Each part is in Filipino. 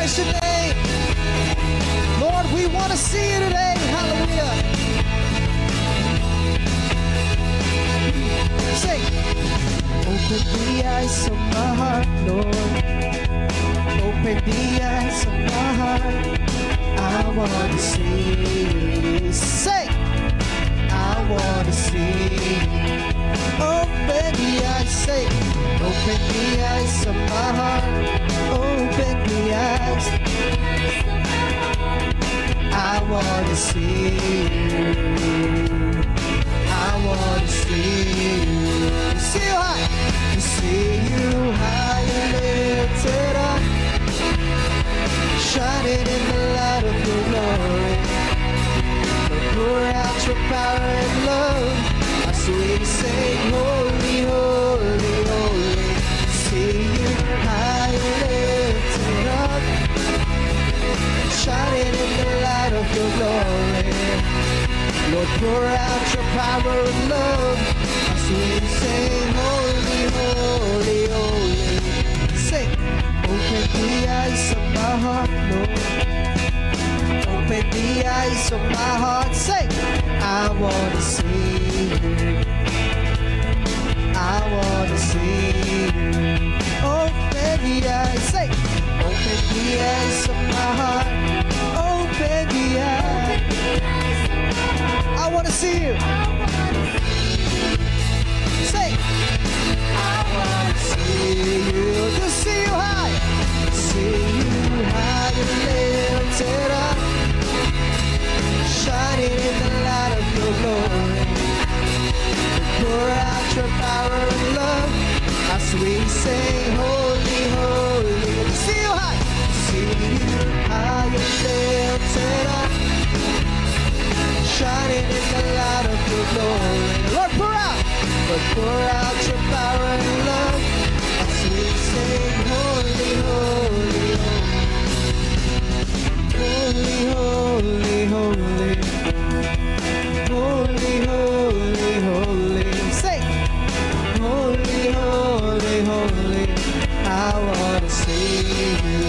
praise your name. Lord, we want to see you today. Hallelujah. Sing. Open the eyes of my heart, Lord. Open the eyes of my heart. I want to see. Sing. I want to see. Open the eyes, say. Open the eyes of my heart. Open the eyes. I want to see you. I want to see you. See you high. To see you high and lifted up, shining in the light of your glory. Pour out your power and love as we sing, holy, holy, holy. See you high and lifted up, shining in the light of your glory. Lord, pour out your power and love as we sing, holy, holy, holy. Sing, open the eyes of my heart, Lord. Open the eyes of my heart, say, I want to see you. I want to see you. Open the eyes, say, open the eyes of my heart. Open the eyes. I want to see you. Say, I want to see you. To see you high. See you high and lifted up, shining in the light of your glory. Pour out your power and love as we sing, holy, holy. See you high. See you high and lifted up, shining in the light of your glory. Lord, pour out. Lord, pour out your power and love as we sing, holy, holy, holy, holy, holy, holy, holy, holy. Sing, holy, holy, holy. I want to see you.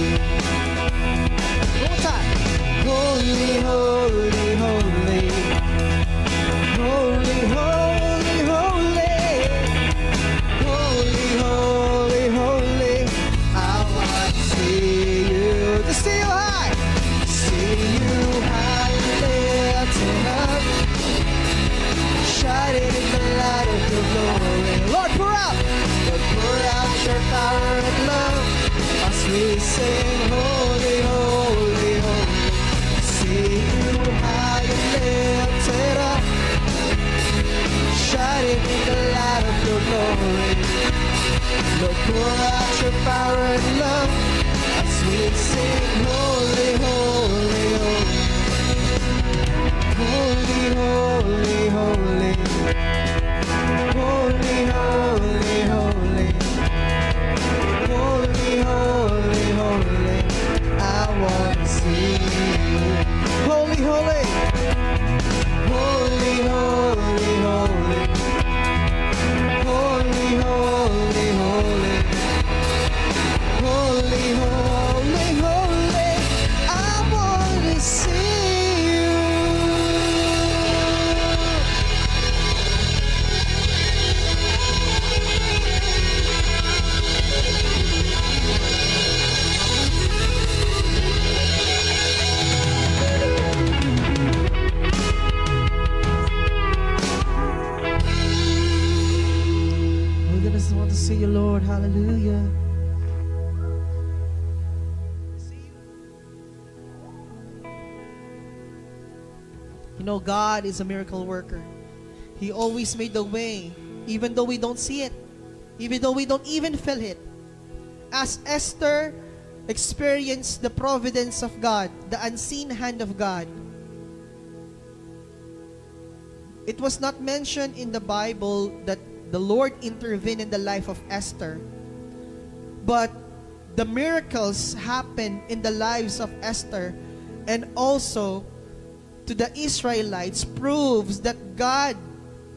One more time. Holy, holy, holy, holy, holy, holy, holy, holy, holy. I want to see you. To see you high. See you high and lifted up, shining in the light of your glory. Lord, pour out. Lord, pour out your power and love as we sing, holy, holy, holy. See you high and lifted up, shining in the light of your glory. Lord, pour out your power and love as we sing, holy, holy, holy, holy, holy, holy, holy, holy, holy, holy, holy, holy. I want to see you. Holy, holy, holy, holy, holy, holy, holy, holy. Holy, holy, holy, I want to see you. We just want to see you, Lord. Hallelujah. You know, God is a miracle worker. He always made the way, even though we don't see it, even though we don't even feel it. As Esther experienced the providence of God, the unseen hand of God, it was not mentioned in the Bible that the Lord intervened in the life of Esther, but the miracles happened in the lives of Esther and also to the Israelites proves that God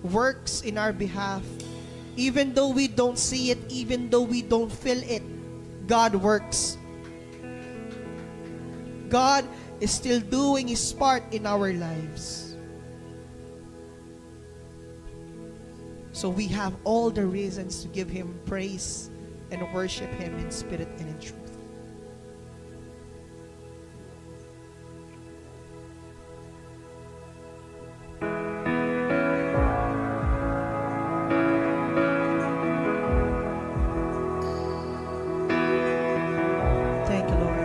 works in our behalf. Even though we don't see it, even though we don't feel it, God works. God is still doing His part in our lives. So we have all the reasons to give Him praise and worship Him in spirit and in truth. Thank you, Lord.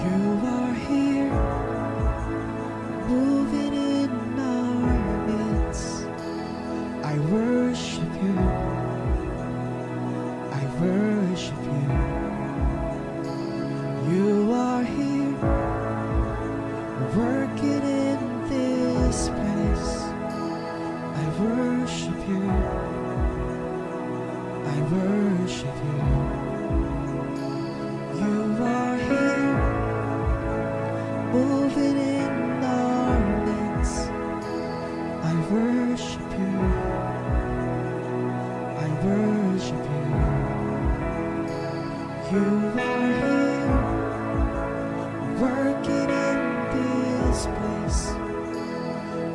You are here, moving in our midst. I worship you. I worship you. You are here, working in this place. I worship you. I worship you. You are here, moving in our midst. I worship you. I worship you. You are here, working in this place.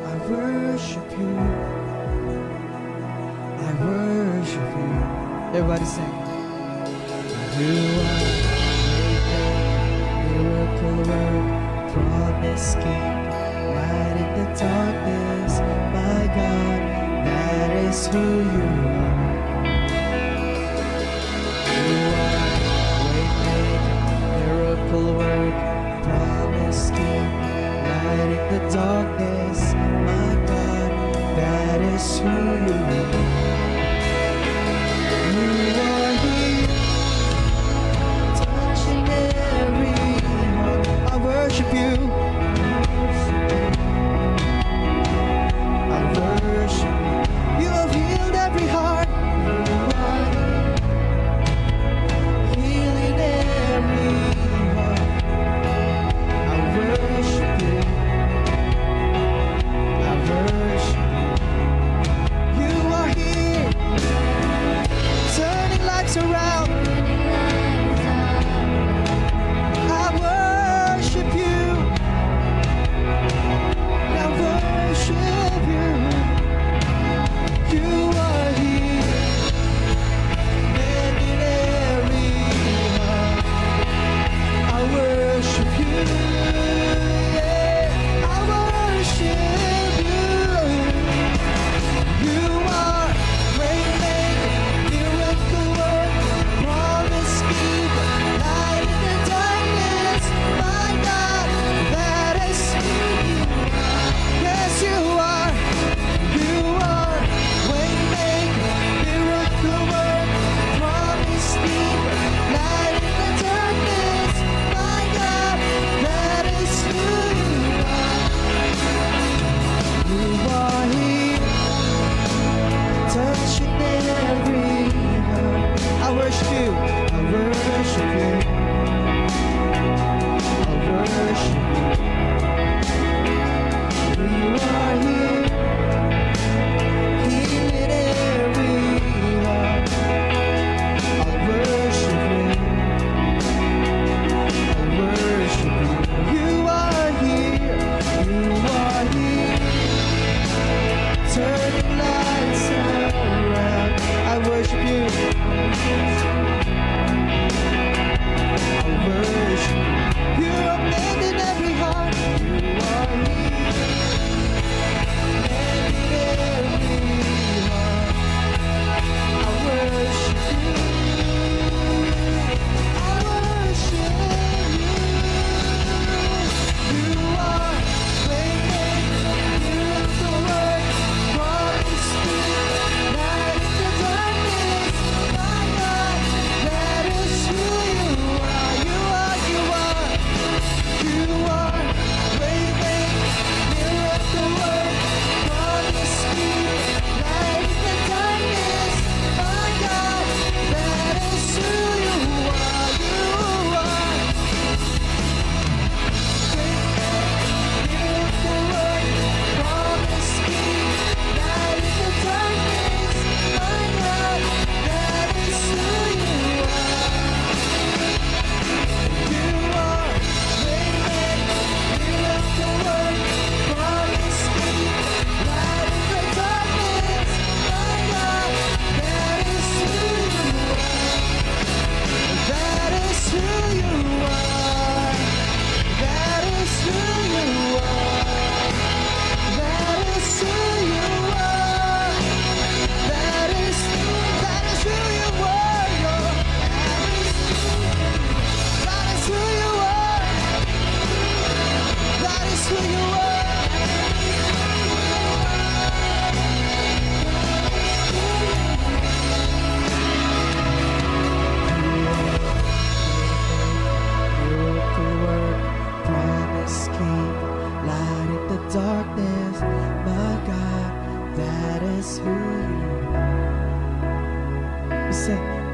I worship you. I worship you. Everybody sing. You are miracle work, promise king, light in the darkness. My God, that is who you are. You are waymaker, miracle work, promise king, light in the darkness. My God, that is who you are. You are here, touching every heart. I worship you. I worship you. You have healed every heart. Healing every heart. I worship you. I worship you. You are here, turning lives around. I worship you. I worship you. You are here, mending every heart. I worship you. Yeah, I worship you. You are waymaker, miracle worker,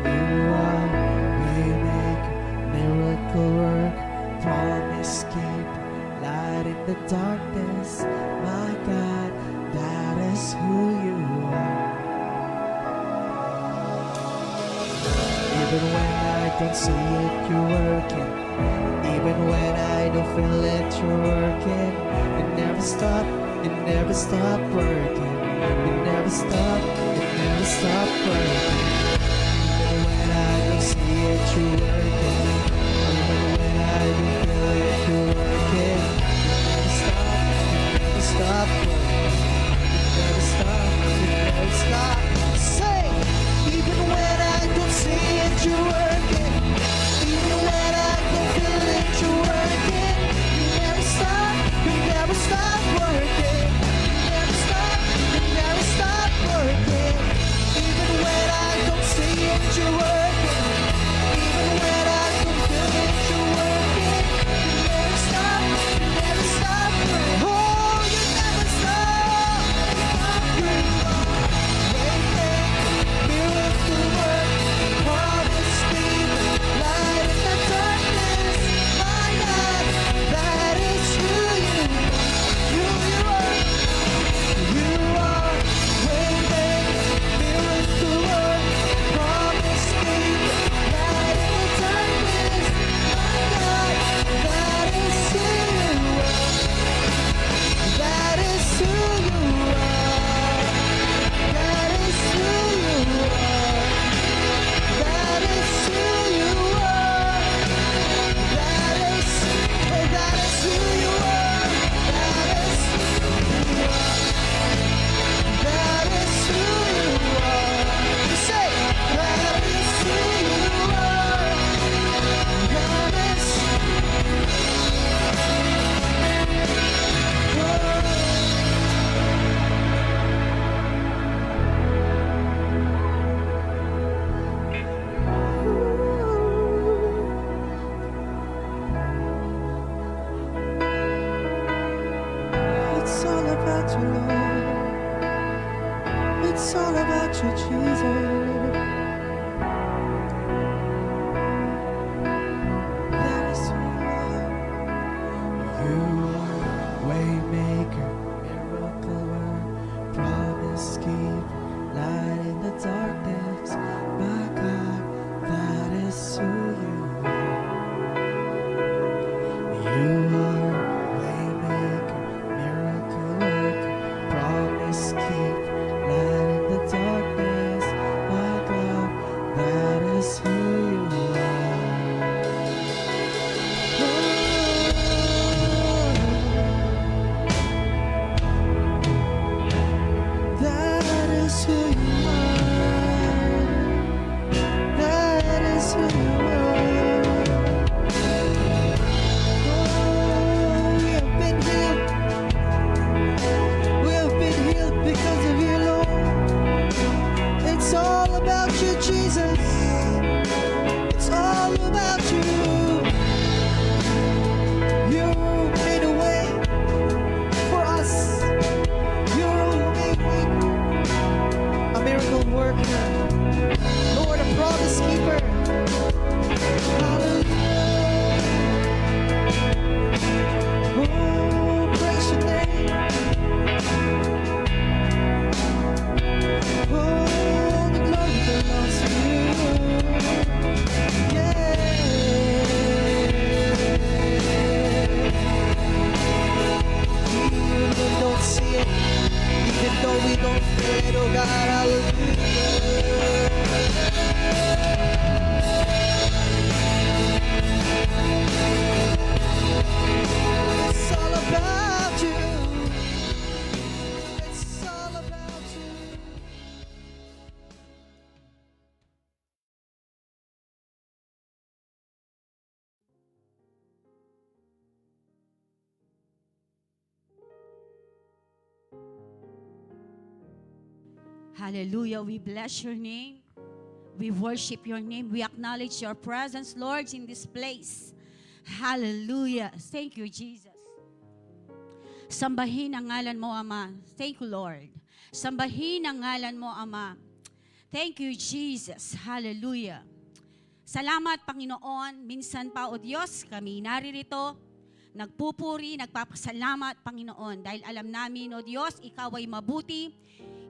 You are waymaker, miracle work, promise keep, light in the darkness. My God, that is who you are. Even when I don't see it, you're working. Even when I don't feel it, you're working. You never stop working. You never stop working. Even when I don't see it, you're working. Even when I don't feel it, you're working. You never stop working. You never stop. Say, even when I don't see it, you're working. Even when I don't feel it, you're working. You never stop working. You never stop working. Even when I don't see it, you're working. Even when I don't feel it, you're working. You never stop working. Oh, you never stop. Miracle work, promise keeper, light in the darkness. My God, that is who you are. You are waymaker, miracle work, promise keeper, light in the darkness. My God, that is who you are. That is who you are. That is who you are. That is who you are. That is who you are. That is who you are. You say, that is who you are. That is It's all about you, Lord. It's all about you, Jesus. That is who you are. You are waymaker, miracle work, promise keep, light in the darkness. My God, that is who you are. You are waymaker, miracle work, promise keep, light in the darkness. My God, that is who you are. That is who you are. That is who you are. We have been healed. We have been healed because of you, Lord. It's all about you, Jesus. It's all about you. You made a way for us. You're a miracle worker. Lord, a promise keeper. Hallelujah. Oh, praise your name. Oh, the glory belongs to you. Yeah. Even though we don't see it, even though we don't feel it, oh God, hallelujah. It's all about you. It's all about you. Hallelujah. We bless your name. We worship your name. We acknowledge your presence, Lord, in this place. Hallelujah. Thank you, Jesus. Sambahin ang ngalan mo, Ama. Thank you, Lord. Sambahin ang ngalan mo, Ama. Thank you, Jesus. Hallelujah. Salamat, Panginoon. Minsan pa, O Diyos, kami naririto, nagpupuri, nagpapasalamat, Panginoon. Dahil alam namin, O Diyos, Ikaw ay mabuti.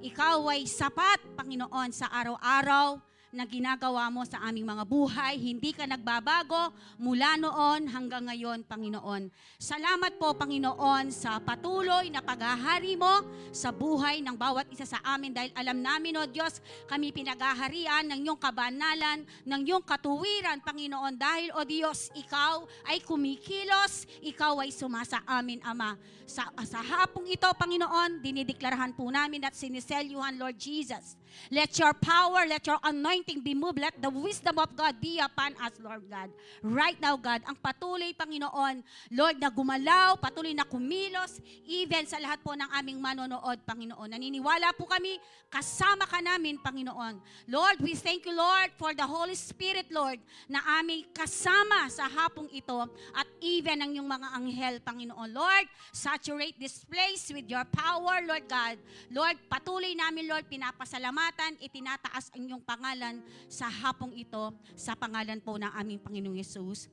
Ikaw ay sapat, Panginoon, sa araw-araw na ginagawa mo sa aming mga buhay. Hindi ka nagbabago mula noon hanggang ngayon, Panginoon. Salamat po, Panginoon, sa patuloy na paghahari mo sa buhay ng bawat isa sa amin. Dahil alam namin, O Diyos, kami pinaghaharian ng iyong kabanalan, ng iyong katuwiran, Panginoon. Dahil, O Diyos, Ikaw ay kumikilos, Ikaw ay sumasa amin, Ama. Sa hapong ito, Panginoon, dinideklarhan po namin at siniselyuhan, Lord Jesus. Let your power, let your anointing be moved. Let the wisdom of God be upon us, Lord God. Right now, God, ang patuloy, Panginoon, Lord, na gumalaw, patuloy na kumilos, even sa lahat po ng aming manonood, Panginoon. Naniniwala po kami, kasama ka namin, Panginoon. Lord, we thank you, Lord, for the Holy Spirit, Lord, na aming kasama sa hapong ito at even ang iyong mga anghel, Panginoon. Lord, saturate this place with your power, Lord God. Lord, patuloy namin, Lord, pinapasalamatan, itinataas ang iyong pangalan sa hapong ito, sa pangalan po ng aming Panginoong Yesus.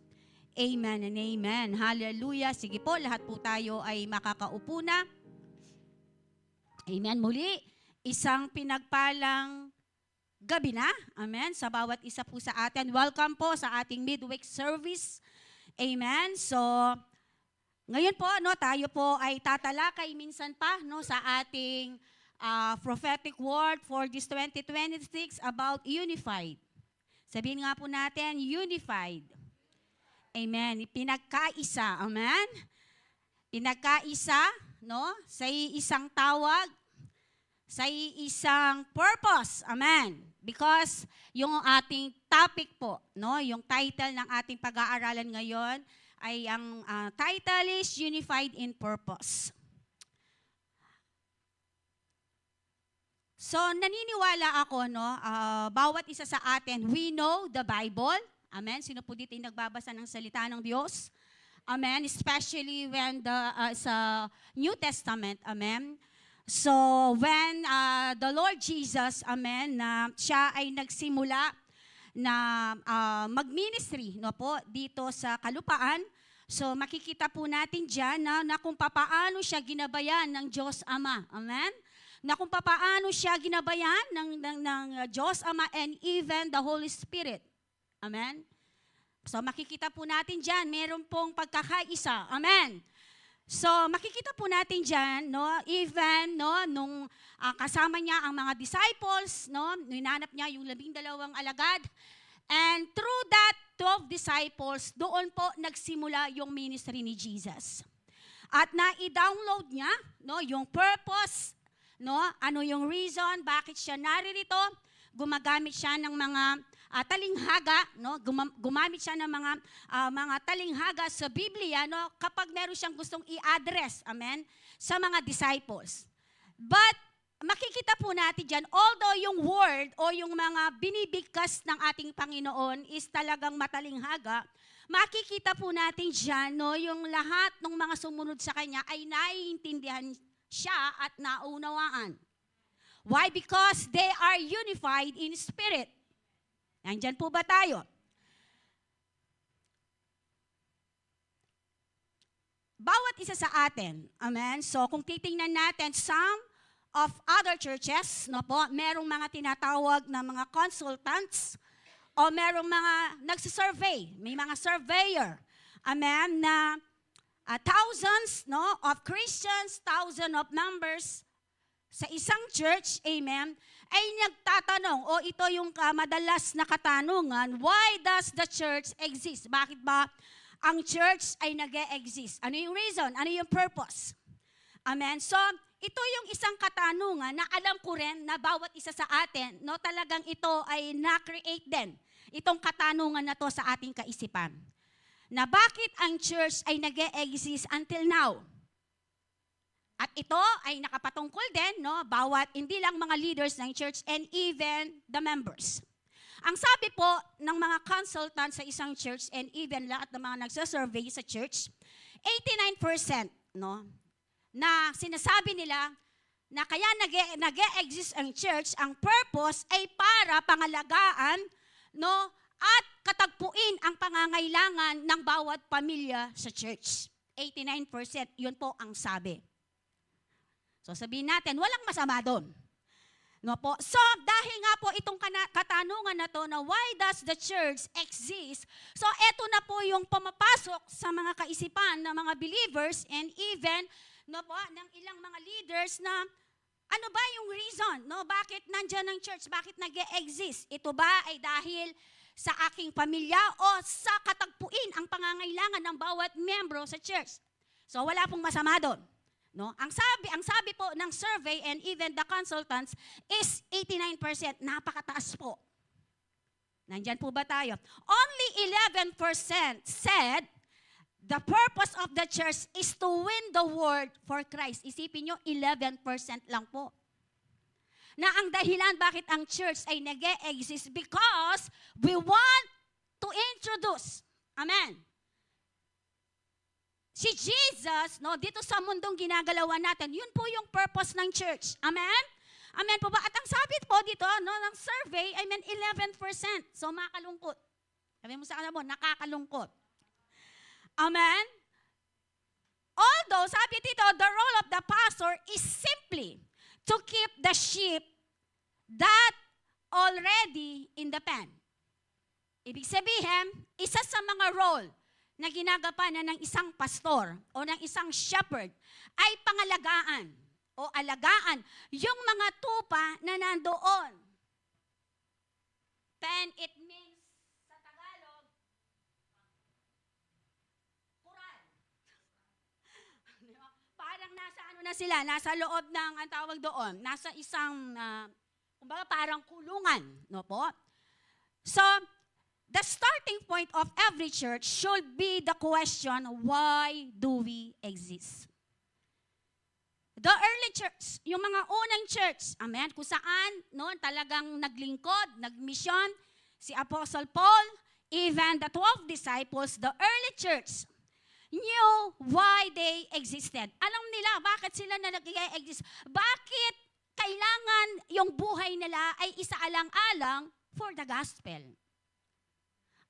Amen and amen. Hallelujah. Sige po, lahat po tayo ay makakaupo na. Amen. Muli, isang pinagpalang gabi na. Amen. Sa bawat isa po sa atin. Welcome po sa ating midweek service. Amen. So, ngayon po, tayo po ay tatalakay minsan pa sa ating prophetic word for this 2026 about unified. Sabihin nga po natin, unified. Amen. Pinagkaisa. Amen. Pinagkaisa, sa isang tawag, sa isang purpose. Amen. Because yung ating topic po, yung title ng ating pag-aaralan ngayon, ay ang title is Unified in Purpose. So, naniniwala ako, bawat isa sa atin, we know the Bible. Amen. Sino po dito yung nagbabasa ng salita ng Diyos? Amen. Especially when sa New Testament. Amen. So, when the Lord Jesus, amen, na siya ay nagsimula na mag-ministry dito sa kalupaan. So, makikita po natin dyan na kung papaano siya ginabayan ng Diyos Ama. Amen? Na kung papaano siya ginabayan ng Diyos Ama and even the Holy Spirit. Amen? So, makikita po natin dyan, meron pong pagkakaisa. Amen? So, makikita po natin dyan, even, nung kasama niya ang mga disciples, ninanap niya yung 12 alagad, and through that 12 disciples, doon po nagsimula yung ministry ni Jesus. At na-download niya, yung purpose, ano yung reason, bakit siya naririto, gumagamit siya ng mga talinghaga, gumamit siya ng mga talinghaga sa Biblia, kapag meron siyang gustong i-address, amen, sa mga disciples. But, makikita po natin dyan, although yung word o yung mga binibigkas ng ating Panginoon is talagang matalinghaga, makikita po natin dyan, yung lahat ng mga sumunod sa Kanya ay naiintindihan siya at naunawaan. Why? Because they are unified in spirit. Nandyan po ba tayo? Bawat isa sa atin, amen? So kung titingnan natin, some of other churches, merong mga tinatawag na mga consultants o merong mga nagsisurvey, may mga surveyor, amen, na thousands of Christians, thousands of members sa isang church, amen, ay nagtatanong, ito yung madalas na katanungan, why does the church exist? Bakit ba ang church ay nag-e-exist? Ano yung reason? Ano yung purpose? Amen? So, ito yung isang katanungan na alam ko rin na bawat isa sa atin, talagang ito ay na-create din. Itong katanungan na to sa ating kaisipan. Na bakit ang church ay nag-e-exist until now? At ito ay nakapatungkol din, bawat hindi lang mga leaders ng church and even the members. Ang sabi po ng mga consultants sa isang church and even lahat ng mga nagsasurvey sa church, 89%, na sinasabi nila na kaya nag-e-exist ang church, ang purpose ay para pangalagaan, no, at katagpuin ang pangangailangan ng bawat pamilya sa church. 89%, yun po ang sabi. So sabihin natin, walang masama doon. No po. So dahil nga po itong katanungan na to na why does the church exist? So eto na po yung pumapasok sa mga kaisipan ng mga believers and even no po ng ilang mga leaders na ano ba yung reason, no? Bakit nandiyan ang church? Bakit nag-e-exist? Ito ba ay dahil sa aking pamilya o sa katagpuin ang pangangailangan ng bawat miyembro sa church? So wala pong masama doon. No? Ang sabi po ng survey and even the consultants is 89%. Napakataas po. Nandyan po ba tayo? Only 11% said the purpose of the church is to win the world for Christ. Isipin nyo, 11% lang po. Na ang dahilan bakit ang church ay nag-e-exist because we want to introduce. Amen. Si Jesus, no, dito sa mundong ginagalawan natin, yun po yung purpose ng church. Amen? Amen po ba? At ang sabi po dito, no, ng survey, 11%. So, makalungkot. Sabi mo sa kanila mo, nakakalungkot. Amen? Although, sabi dito, the role of the pastor is simply to keep the sheep that already in the pen. Ibig sabihin, isa sa mga role na ginagampanan ng isang pastor o ng isang shepherd ay pangalagaan o alagaan yung mga tupa na nandoon. Pen, it means sa Tagalog, kural. Parang nasa ano na sila, nasa loob ng, ang tawag doon, nasa isang, kumbaga parang kulungan, no po? So, the starting point of every church should be the question, why do we exist? The early church, yung mga unang church, amen, kung saan noon talagang naglingkod, nagmisyon, si Apostle Paul, even the 12 disciples, the early church knew why they existed. Alam nila bakit sila na nag-exist. Bakit kailangan yung buhay nila ay isaalang-alang for the gospel.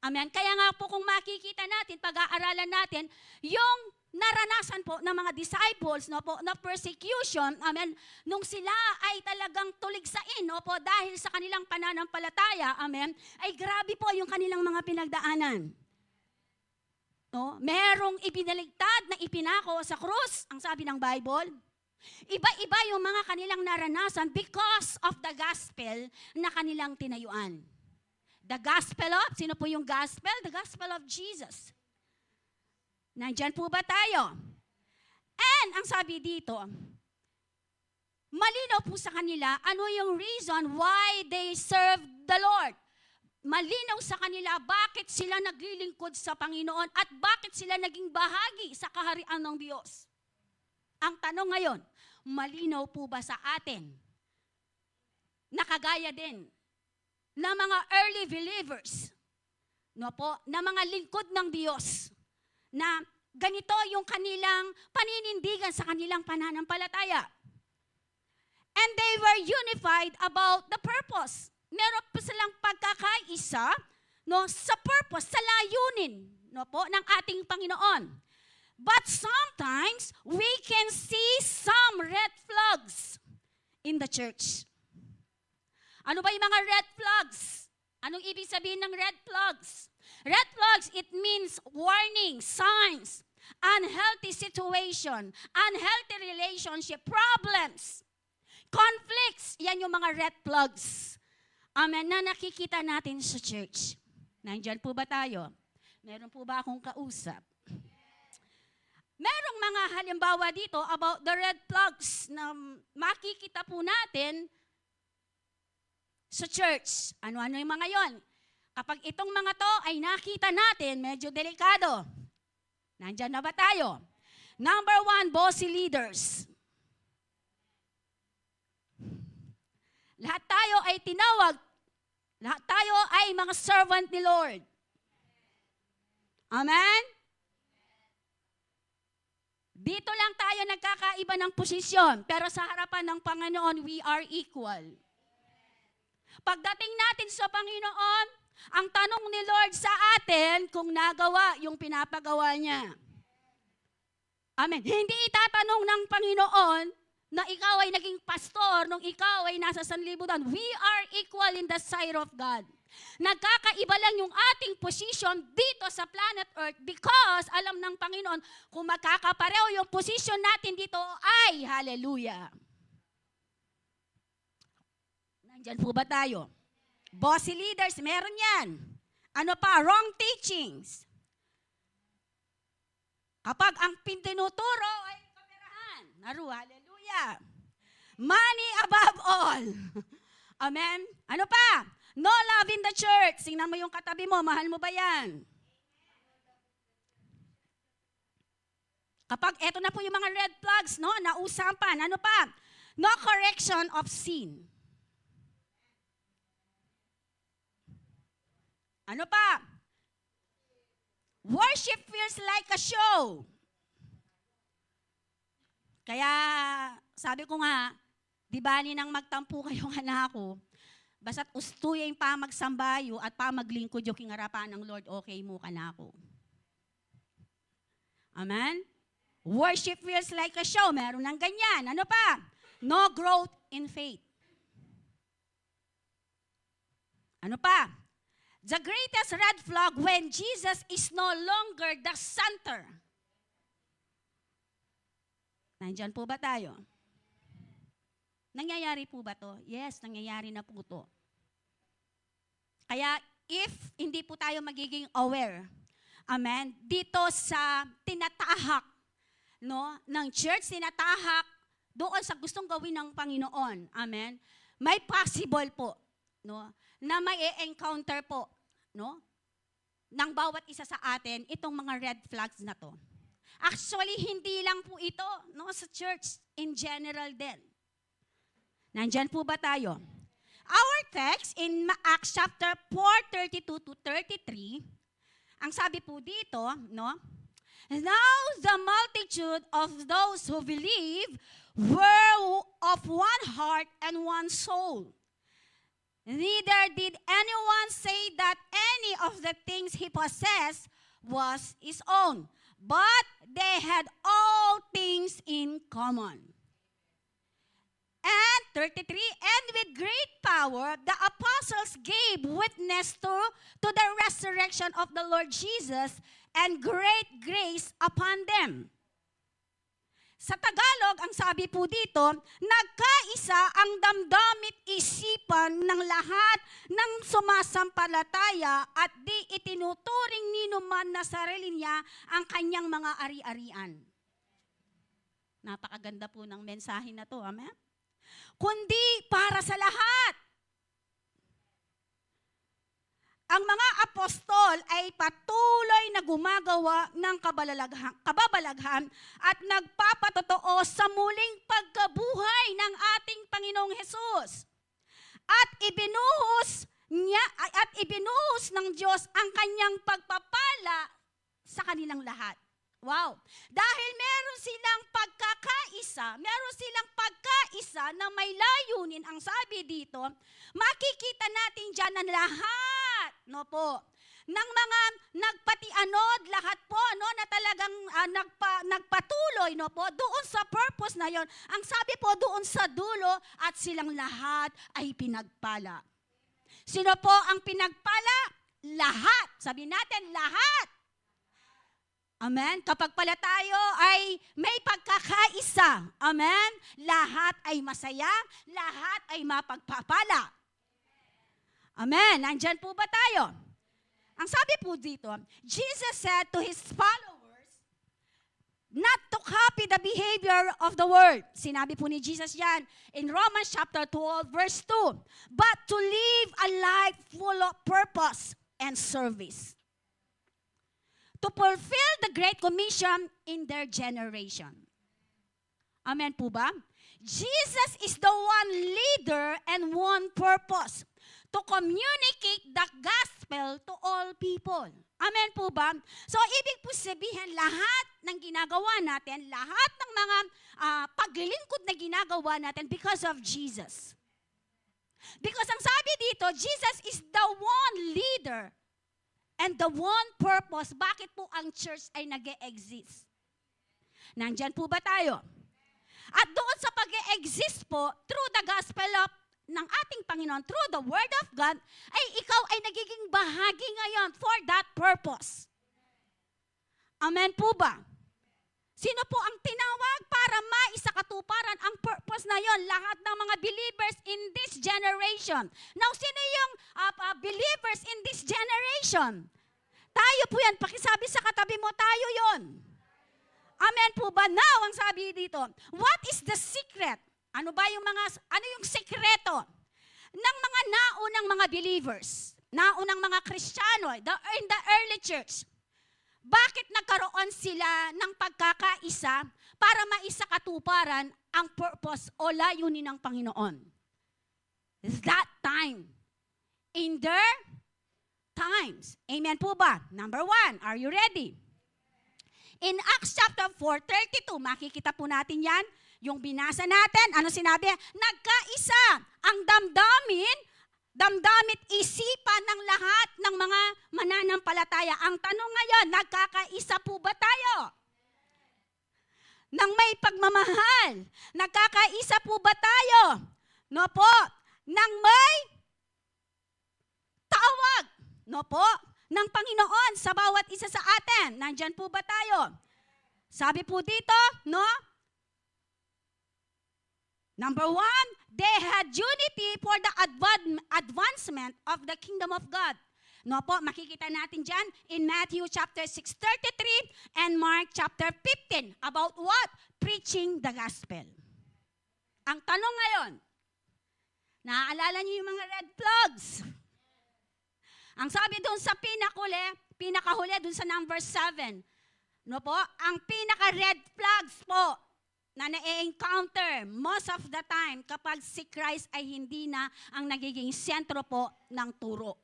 Amen. Kaya nga po kung makikita natin, pag-aaralan natin, yung naranasan po ng mga disciples no po, na persecution, amen, nung sila ay talagang tuligsain no po, dahil sa kanilang pananampalataya, amen, ay grabe po yung kanilang mga pinagdaanan. No? Merong ibinaligtad na ipinako sa krus, ang sabi ng Bible. Iba-iba yung mga kanilang naranasan because of the gospel na kanilang tinayuan. The gospel of, sino po yung gospel? The gospel of Jesus. Nandyan po ba tayo? And ang sabi dito, malinaw po sa kanila ano yung reason why they serve the Lord. Malinaw sa kanila bakit sila naglilingkod sa Panginoon at bakit sila naging bahagi sa kaharian ng Diyos. Ang tanong ngayon, malinaw po ba sa atin? Nakagaya din na mga early believers, no po, na mga lingkod ng Diyos, na ganito yung kanilang paninindigan sa kanilang pananampalataya. And they were unified about the purpose. Meron po silang pagkakaisa, no, sa purpose, sa layunin, no po, ng ating Panginoon. But sometimes we can see some red flags in the church. Ano ba yung mga red flags? Anong ibig sabihin ng red flags? Red flags, it means warning, signs, unhealthy situation, unhealthy relationship, problems, conflicts. Yan yung mga red flags. Amen, na nakikita natin sa church. Nandyan po ba tayo? Meron po ba akong kausap? Merong mga halimbawa dito about the red flags na makikita po natin sa church. Ano-ano yung mga yon? Kapag itong mga to ay nakita natin, medyo delikado. Nandyan na ba tayo? Number 1, bossy leaders. Lahat tayo ay tinawag. Lahat tayo ay mga servant ni Lord. Amen? Dito lang tayo nagkakaiba ng posisyon, pero sa harapan ng Panginoon, we are equal. Pagdating natin sa Panginoon, ang tanong ni Lord sa atin kung nagawa yung pinapagawa niya. Amen. Hindi itatanong ng Panginoon na ikaw ay naging pastor nung ikaw ay nasa sanlibutan. We are equal in the sight of God. Nagkakaiba lang yung ating position dito sa planet Earth because alam ng Panginoon kung magkakapareho yung position natin dito ay hallelujah. Nandyan po ba tayo? Bossy leaders, meron yan. Ano pa? Wrong teachings. Kapag ang tinuturo ay kaperahan. Naru, hallelujah. Money above all. Amen? Ano pa? No love in the church. Tingnan mo yung katabi mo, mahal mo ba yan? Kapag eto na po yung mga red flags, no, na usapan. Ano pa? No correction of sin. Ano pa? Worship feels like a show. Kaya, sabi ko nga, di bali nang magtampo kayong anak ko, basta't ustuyin pa magsambayo at pa maglingkod yung kingarapan ng Lord, okay mo ka na ako. Amen? Worship feels like a show. Meron ng ganyan. Ano pa? No growth in faith. Ano pa? The greatest red flag when Jesus is no longer the center. Nandyan po ba tayo? Nangyayari po ba to? Yes, nangyayari na po to. Kaya if hindi po tayo magiging aware, amen, dito sa tinatahak, no, ng church, tinatahak doon sa gustong gawin ng Panginoon, amen, may possible po, no, na may encounter po, no, ng bawat isa sa atin itong mga red flags na to. Actually, hindi lang po ito, no, sa church in general din. Nandyan po ba tayo? Our text in Acts chapter 4:32 to 33, ang sabi po dito, no, now the multitude of those who believe were of one heart and one soul. Neither did anyone say that any of the things he possessed was his own, but they had all things in common. And 33, and with great power, the apostles gave witness to the resurrection of the Lord Jesus, and great grace upon them. Sa Tagalog, ang sabi po dito, nagkaisa ang damdamit isipan ng lahat ng sumasampalataya at di itinuturing ninuman na sarili niya ang kanyang mga ari-arian. Napakaganda po ng mensahe na to, amen? Kundi para sa lahat. Ang mga apostol ay patuloy na gumagawa ng kababalaghan at nagpapatotoo sa muling pagkabuhay ng ating Panginoong Hesus. At ibinuhos ng Diyos ang kanyang pagpapala sa kanilang lahat. Wow! Dahil meron silang pagkakaisa na may layunin, ang sabi dito, makikita natin dyan na lahat, no po, ng mga nagpatianod, lahat po, no, na talagang nagpatuloy, no po, doon sa purpose na yon. Ang sabi po doon sa dulo, at silang lahat ay pinagpala. Sino po ang pinagpala? Lahat. Sabi natin, lahat. Amen? Kapag pala tayo ay may pagkakaisa, amen? Lahat ay masaya, lahat ay mapagpapala. Amen? Nandyan po ba tayo? Ang sabi po dito, Jesus said to His followers, not to copy the behavior of the world. Sinabi po ni Jesus yan in Romans chapter 12, verse 2, but to live a life full of purpose and service, to fulfill the Great Commission in their generation. Amen po ba? Jesus is the one leader and one purpose, to communicate the gospel to all people. Amen po ba? So, ibig po sabihin, lahat ng ginagawa natin, lahat ng mga paglilingkod na ginagawa natin because of Jesus. Because ang sabi dito, Jesus is the one leader and the one purpose. Bakit po ang church ay nag-e-exist? Nandyan po ba tayo? At doon sa pag-e-exist po, through the gospel of ng ating Panginoon, through the Word of God, ay ikaw ay nagiging bahagi ngayon for that purpose. Amen po ba? Sino po ang tinawag para maisakatuparan ang purpose na yon? Lahat ng mga believers in this generation. Now, sino yung believers in this generation? Tayo po yan. Pakisabi sa katabi mo, tayo yon. Amen po ba? Now, ang sabi dito, what is the secret? Ano yung sekreto ng mga naunang mga believers, naunang mga Kristiyano in the early church? Bakit nagkaroon sila ng pagkakaisa para maisakatuparan ang purpose o layunin ng Panginoon? That time. In their times. Amen po ba? Number 1, are you ready? In Acts chapter 4:32, makikita po natin yan. Yung binasa natin, ano sinabi? Nagkaisa ang damdamit isipan ng lahat ng mga mananampalataya. Ang tanong ngayon, nagkakaisa po ba tayo? Nang may pagmamahal, nagkakaisa po ba tayo? No po. Nang may tawag, no po, ng Panginoon sa bawat isa sa atin. Nandyan po ba tayo? Sabi po dito, no? Number 1, they had unity for the advancement of the kingdom of God. No po, makikita natin dyan in Matthew chapter 6:33 and Mark chapter 15 about what? Preaching the gospel. Ang tanong ngayon, naaalala niyo yung mga red flags? Ang sabi doon sa pinakahuli doon sa number 7, no po, ang pinaka-red flags po na na-encounter most of the time kapag si Christ ay hindi na ang nagiging sentro po ng turo.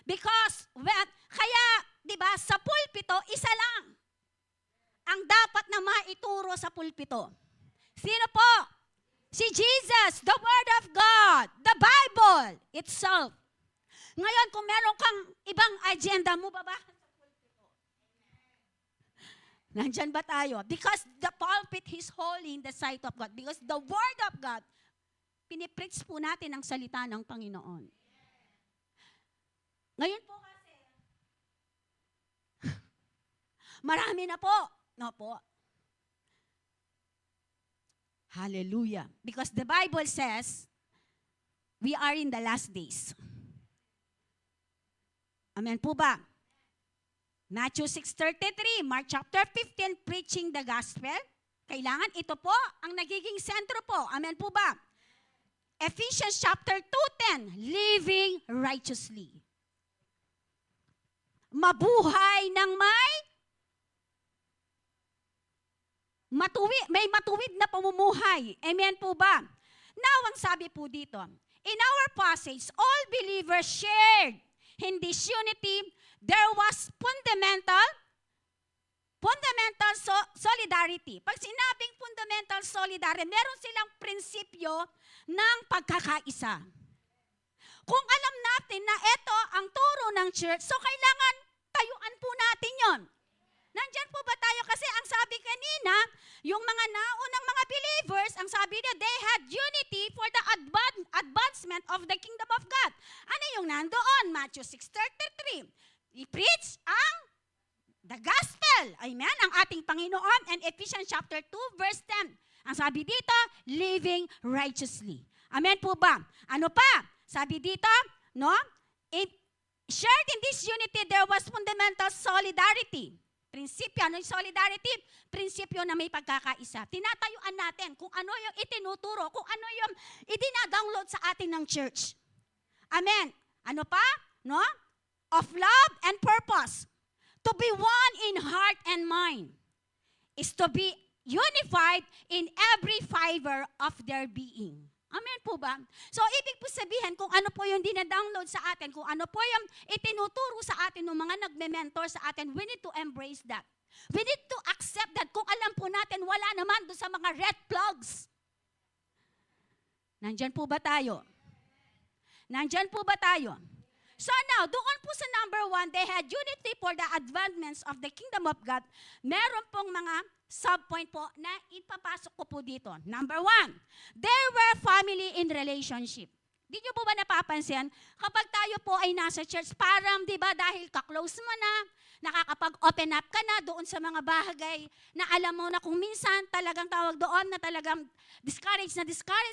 Because, kaya, di ba, sa pulpito, isa lang ang dapat na maituro sa pulpito. Sino po? Si Jesus, the Word of God, the Bible itself. Ngayon, kung meron kang ibang agenda mo, baba? Nandyan ba tayo? Because the pulpit is holy in the sight of God. Because the Word of God, pinipreach po natin ang salita ng Panginoon. Ngayon po kasi, marami na po. No po. Hallelujah. Because the Bible says, we are in the last days. Amen po ba? Matthew 6:33, Mark chapter 15, preaching the gospel. Kailangan ito po ang nagiging sentro po. Amen po ba? Ephesians chapter 2:10, living righteously. Mabuhay ng may matuwid na pamumuhay. Amen po ba? Now, ang sabi po dito, in our passage, all believers shared in this unity. There was fundamental solidarity. Pag sinabing fundamental solidarity, meron silang prinsipyo ng pagkakaisa. Kung alam natin na ito ang turo ng church, so kailangan tayuan po natin yon. Nandyan po ba tayo? Kasi ang sabi kanina, yung mga naunang mga believers, ang sabi niya, they had unity for the advancement of the kingdom of God. Ano yung nandoon? Matthew 6:33. I-preach the gospel. Amen? Ang ating Panginoon. And Ephesians chapter 2, verse 10. Ang sabi dito, living righteously. Amen po ba? Ano pa? Sabi dito, no? Shared in this unity, there was fundamental solidarity. Prinsipyo, ano yung solidarity? Prinsipyo na may pagkakaisa. Tinatayuan natin kung ano yung itinuturo, kung ano yung idinadownload sa atin ng church. Amen. Ano pa? No? Of love and purpose. To be one in heart and mind is to be unified in every fiber of their being. Amen po ba? So, ibig po sabihin kung ano po yung dinadownload sa atin, kung ano po yung itinuturo sa atin ng mga nagme-mentor sa atin, we need to embrace that. We need to accept that kung alam po natin, wala naman doon sa mga red flags. Nandyan po ba tayo? Nandyan po ba tayo? So now, doon po sa number 1, they had unity for the advancements of the kingdom of God. Meron pong mga subpoint po na ipapasok ko po dito. Number 1, they were family in relationship. Di nyo po ba napapansin? Kapag tayo po ay nasa church, parang di ba dahil ka-close mo na, nakakapag-open up ka na doon sa mga bagay na alam mo na kung minsan talagang tawag doon na talagang discourage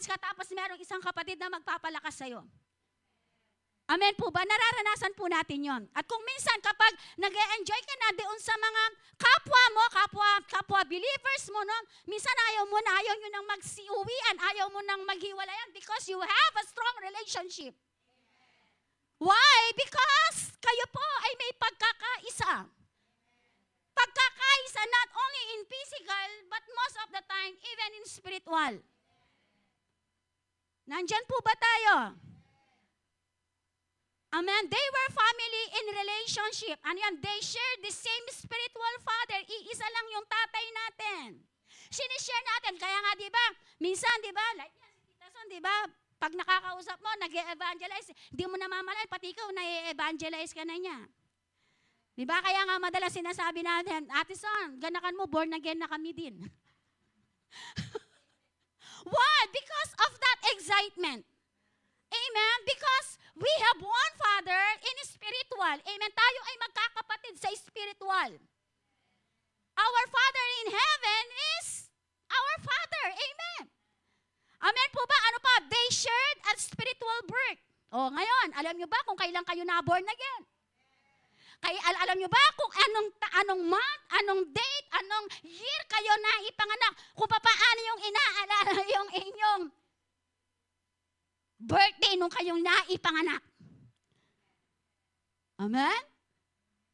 ka, tapos merong isang kapatid na magpapalakas sa'yo. Amen po ba? Nararanasan po natin yon. At kung minsan kapag nag-e-enjoy ka na doon sa mga kapwa mo, kapwa believers mo, no? Minsan ayaw nyo nang magsiuwian, ayaw mo nang maghiwalayan because you have a strong relationship. Why? Because kayo po ay may pagkakaisa. Pagkakaisa not only in physical, but most of the time, even in spiritual. Nandyan po ba tayo? Amen. They were family in relationship. Ano yan? They shared the same spiritual father. Iisa lang yung tatay natin. Sinishare natin. Kaya nga, di ba? Minsan, di ba? Like yan, si Tita Son, di ba? Pag nakakausap mo, nag-e-evangelize, di mo namamalayan, pati ikaw, na-e-evangelize ka na niya. Di ba? Kaya nga madalas sinasabi natin, Ate Son, ganakan mo, born again na kami din. Why? Because of that excitement. Amen? Because we have one Father in spiritual. Amen? Tayo ay magkakapatid sa spiritual. Our Father in heaven is our Father. Amen? Amen po ba? Ano pa? They shared a spiritual birth. O ngayon, alam nyo ba kung kailan kayo na-born again? Alam nyo ba kung anong month, anong date, anong year kayo na ipanganak? Kung paano yung inaalala yung inyong birthday nung kayong naipanganak. Amen?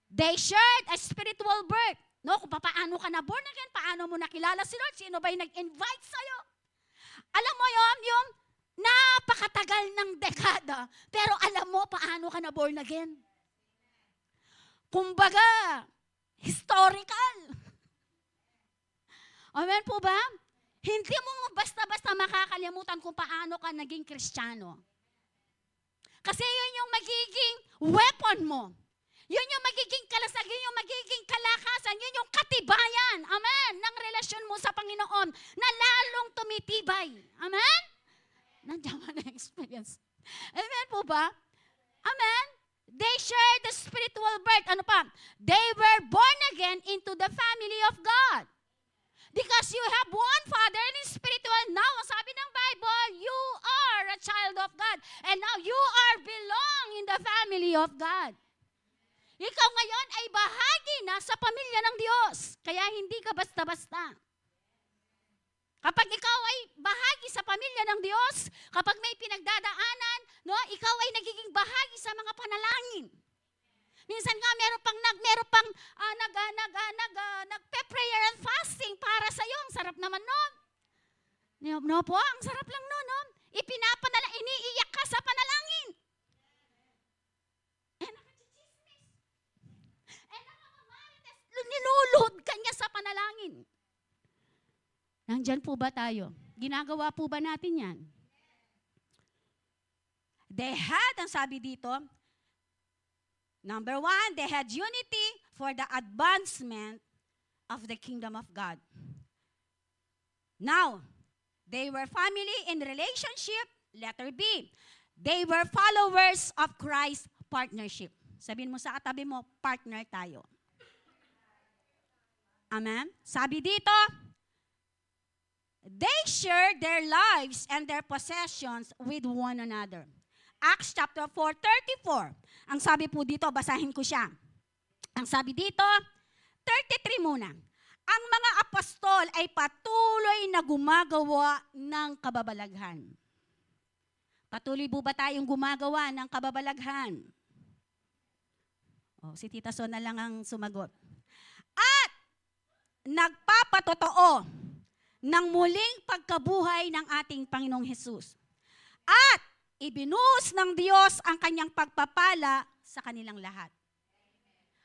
They shared a spiritual birth. No, kung paano ka na born again, paano mo nakilala si Lord, sino ba yung nag-invite sa'yo? Alam mo yung napakatagal ng dekada, pero alam mo paano ka na born again. Kumbaga, historical. Amen po ba? Hindi mo basta-basta makakalimutan kung paano ka naging Kristiyano. Kasi yun yung magiging weapon mo. Yun yung magiging kalasag, yun yung magiging kalakasan, yun yung katibayan, amen, ng relasyon mo sa Panginoon na lalong tumitibay. Amen? Nandiyan mo na experience. Amen po ba? Amen? They shared the spiritual birth. Ano pa? They were born again into the family of God. Because you have one Father in spiritual. Now, sabi ng Bible, you are a child of God. And now you are belong in the family of God. Ikaw ngayon ay bahagi na sa pamilya ng Diyos. Kaya hindi ka basta-basta. Kapag ikaw ay bahagi sa pamilya ng Diyos, kapag may pinagdadaanan, no, ikaw ay nagiging bahagi sa mga panalangin. Minsan nga meron pang nagpe-prayer and fasting para sa iyo. Ang sarap naman nun. No po, ang sarap lang nun, no? Iniiyak ka sa panalangin. Niluluhod ka niya sa panalangin. Nandyan po ba tayo? Ginagawa po ba natin yan? They had, ang sabi dito, number 1, they had unity for the advancement of the kingdom of God. Now, they were family in relationship. Letter B, they were followers of Christ's partnership. Sabihin mo sa katabi mo, partner tayo. Amen? Sabi dito, they shared their lives and their possessions with one another. Acts chapter 4:34. Ang sabi po dito, basahin ko siya. Ang sabi dito, 33 muna. Ang mga apostol ay patuloy na gumagawa ng kababalaghan. Patuloy po ba tayong gumagawa ng kababalaghan? Oh, si Tita Son na lang ang sumagot. At nagpapatotoo ng muling pagkabuhay ng ating Panginoong Hesus. At ibinuhos ng Diyos ang kanyang pagpapala sa kanilang lahat.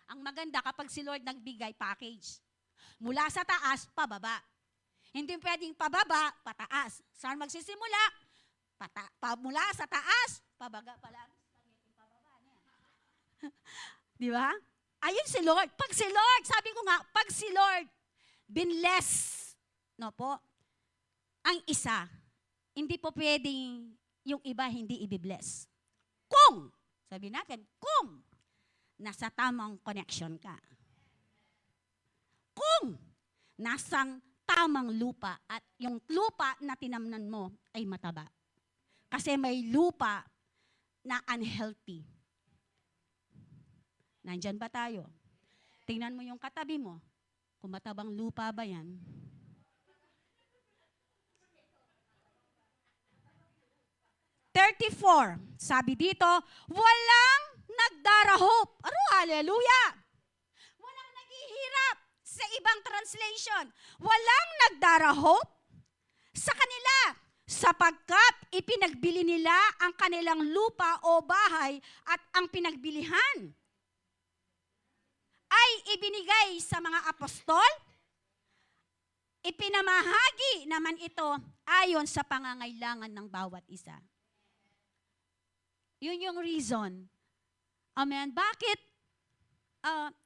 Ang maganda kapag si Lord nagbigay package. Mula sa taas, pababa. Hindi pwedeng pababa, pataas. Saan magsisimula? Mula sa taas, pabaga pala. Di ba? Ayun si Lord. Pag si Lord, sabi ko nga, pag si Lord, binless, no po, ang isa, hindi po pwedeng yung iba hindi ibibless. Kung, sabi natin, kung nasa tamang connection ka. Kung nasang tamang lupa at yung lupa na tinamnan mo ay mataba. Kasi may lupa na unhealthy. Nandyan ba tayo? Tingnan mo yung katabi mo. Kung matabang lupa ba yan? Sabi dito, walang nagdarahop. Hallelujah! Walang naghihirap sa ibang translation. Walang nagdarahop sa kanila sapagkat ipinagbili nila ang kanilang lupa o bahay at ang pinagbilihan ay ibinigay sa mga apostol. Ipinamahagi naman ito ayon sa pangangailangan ng bawat isa. Yun yung reason. Amen. Bakit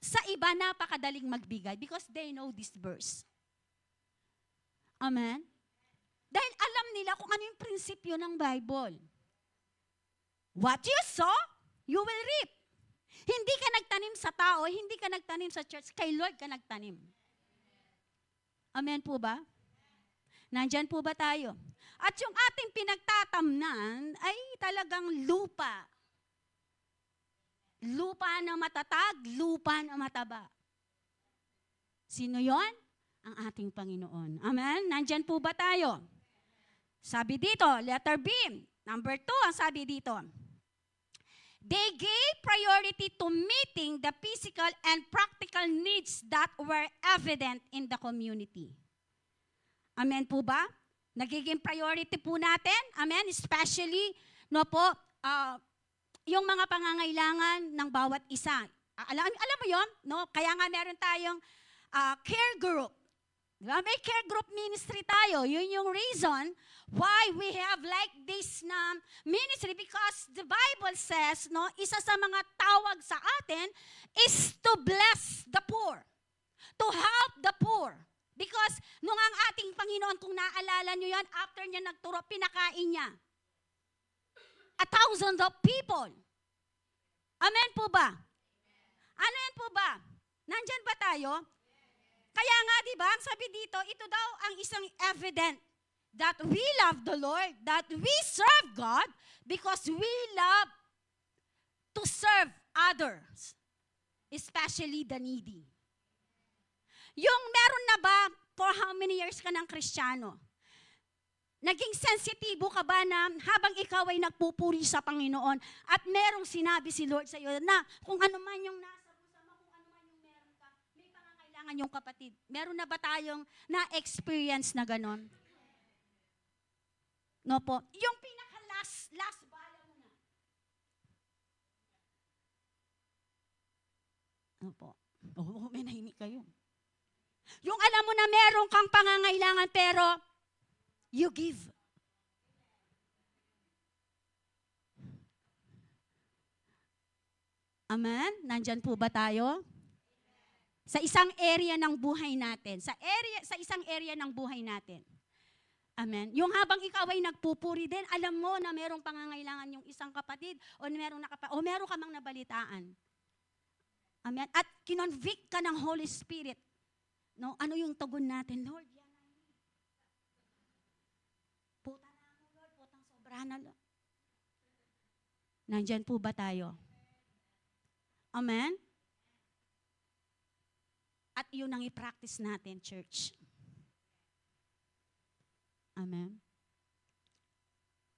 sa iba napakadaling magbigay? Because they know this verse. Amen. Dahil alam nila kung ano yung prinsipyo ng Bible. What you sow, you will reap. Hindi ka nagtanim sa tao, hindi ka nagtanim sa church, kay Lord ka nagtanim. Amen po ba? Nandyan po ba tayo? At yung ating pinagtatamnan ay talagang lupa. Lupa na matatag, lupa na mataba. Sino yon? Ang ating Panginoon. Amen? Nandyan po ba tayo? Sabi dito, letter B, number 2, ang sabi dito, they gave priority to meeting the physical and practical needs that were evident in the community. Amen po ba? Nagiging priority po natin, amen, especially, no po, yung mga pangangailangan ng bawat isa. Alam mo yon, no? Kaya nga meron tayong care group. Diba? May care group ministry tayo. Yun yung reason why we have like this na ministry, because the Bible says, no, isa sa mga tawag sa atin is to bless the poor, to help the poor. Because nung ang ating Panginoon, kung naalala nyo yan, after niya nagturo, pinakain niya 1,000 of people. Amen po ba? Ano yan po ba? Nandyan ba tayo? Kaya nga, di ba, ang sabi dito, ito daw ang isang evident that we love the Lord, that we serve God, because we love to serve others, especially the needy. Yung meron na ba, for how many years ka ng Kristiyano? Naging sensitibo ka ba na habang ikaw ay nagpupuri sa Panginoon at merong sinabi si Lord sa iyo na kung ano man yung nasa puso mo, kung ano man yung meron ka, may pangangailangan yung kapatid. Meron na ba tayong na-experience na ganon? No po. Yung pinaka-last bala mo na. No po. Oh, may nahimik kayo. Yung alam mo na meron kang pangangailangan pero you give. Amen? Nandyan po ba tayo? Sa isang area ng buhay natin. Sa isang area ng buhay natin. Amen? Yung habang ikaw ay nagpupuri din, alam mo na merong pangangailangan yung isang kapatid o meron ka mang nabalitaan. Amen? At kinonvict ka ng Holy Spirit. No? Ano yung tugon natin? Lord, yan ang puta na ako, Lord. Putang sobra na, Lord. Nandyan po ba tayo? Amen? At yun ang i-practice natin, church. Amen?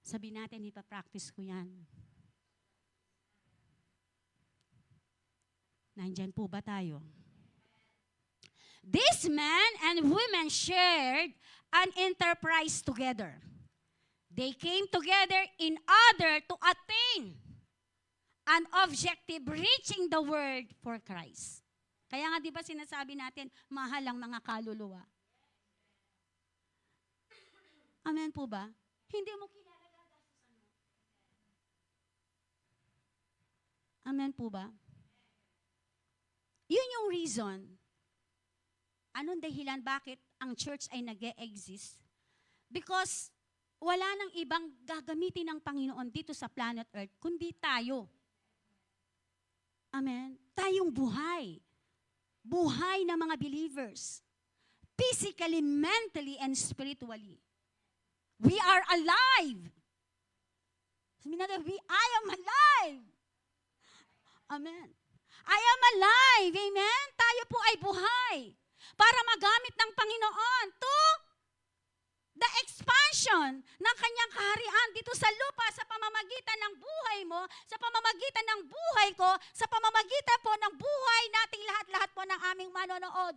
Sabi natin, ipapractice ko yan. Nandyan po ba tayo? These men and women shared an enterprise together. They came together in order to attain an objective, reaching the word for Christ. Kaya nga di ba sinasabi natin, mahal ang mga kaluluwa. Amen po ba? Hindi mo kilala gagastusan mo. Amen po ba? Yun yung reason. Anong dahilan bakit ang church ay nag-e-exist? Because wala nang ibang gagamitin ng Panginoon dito sa planet Earth, kundi tayo. Amen? Tayong buhay. Buhay na mga believers. Physically, mentally, and spiritually. We are alive. Sabi natin, I am alive. Amen. I am alive. Amen? Tayo po ay buhay. Para magamit ng Panginoon to the expansion ng kanyang kaharian dito sa lupa sa pamamagitan ng buhay mo, sa pamamagitan ng buhay ko, sa pamamagitan po ng buhay nating lahat-lahat po ng aming manonood.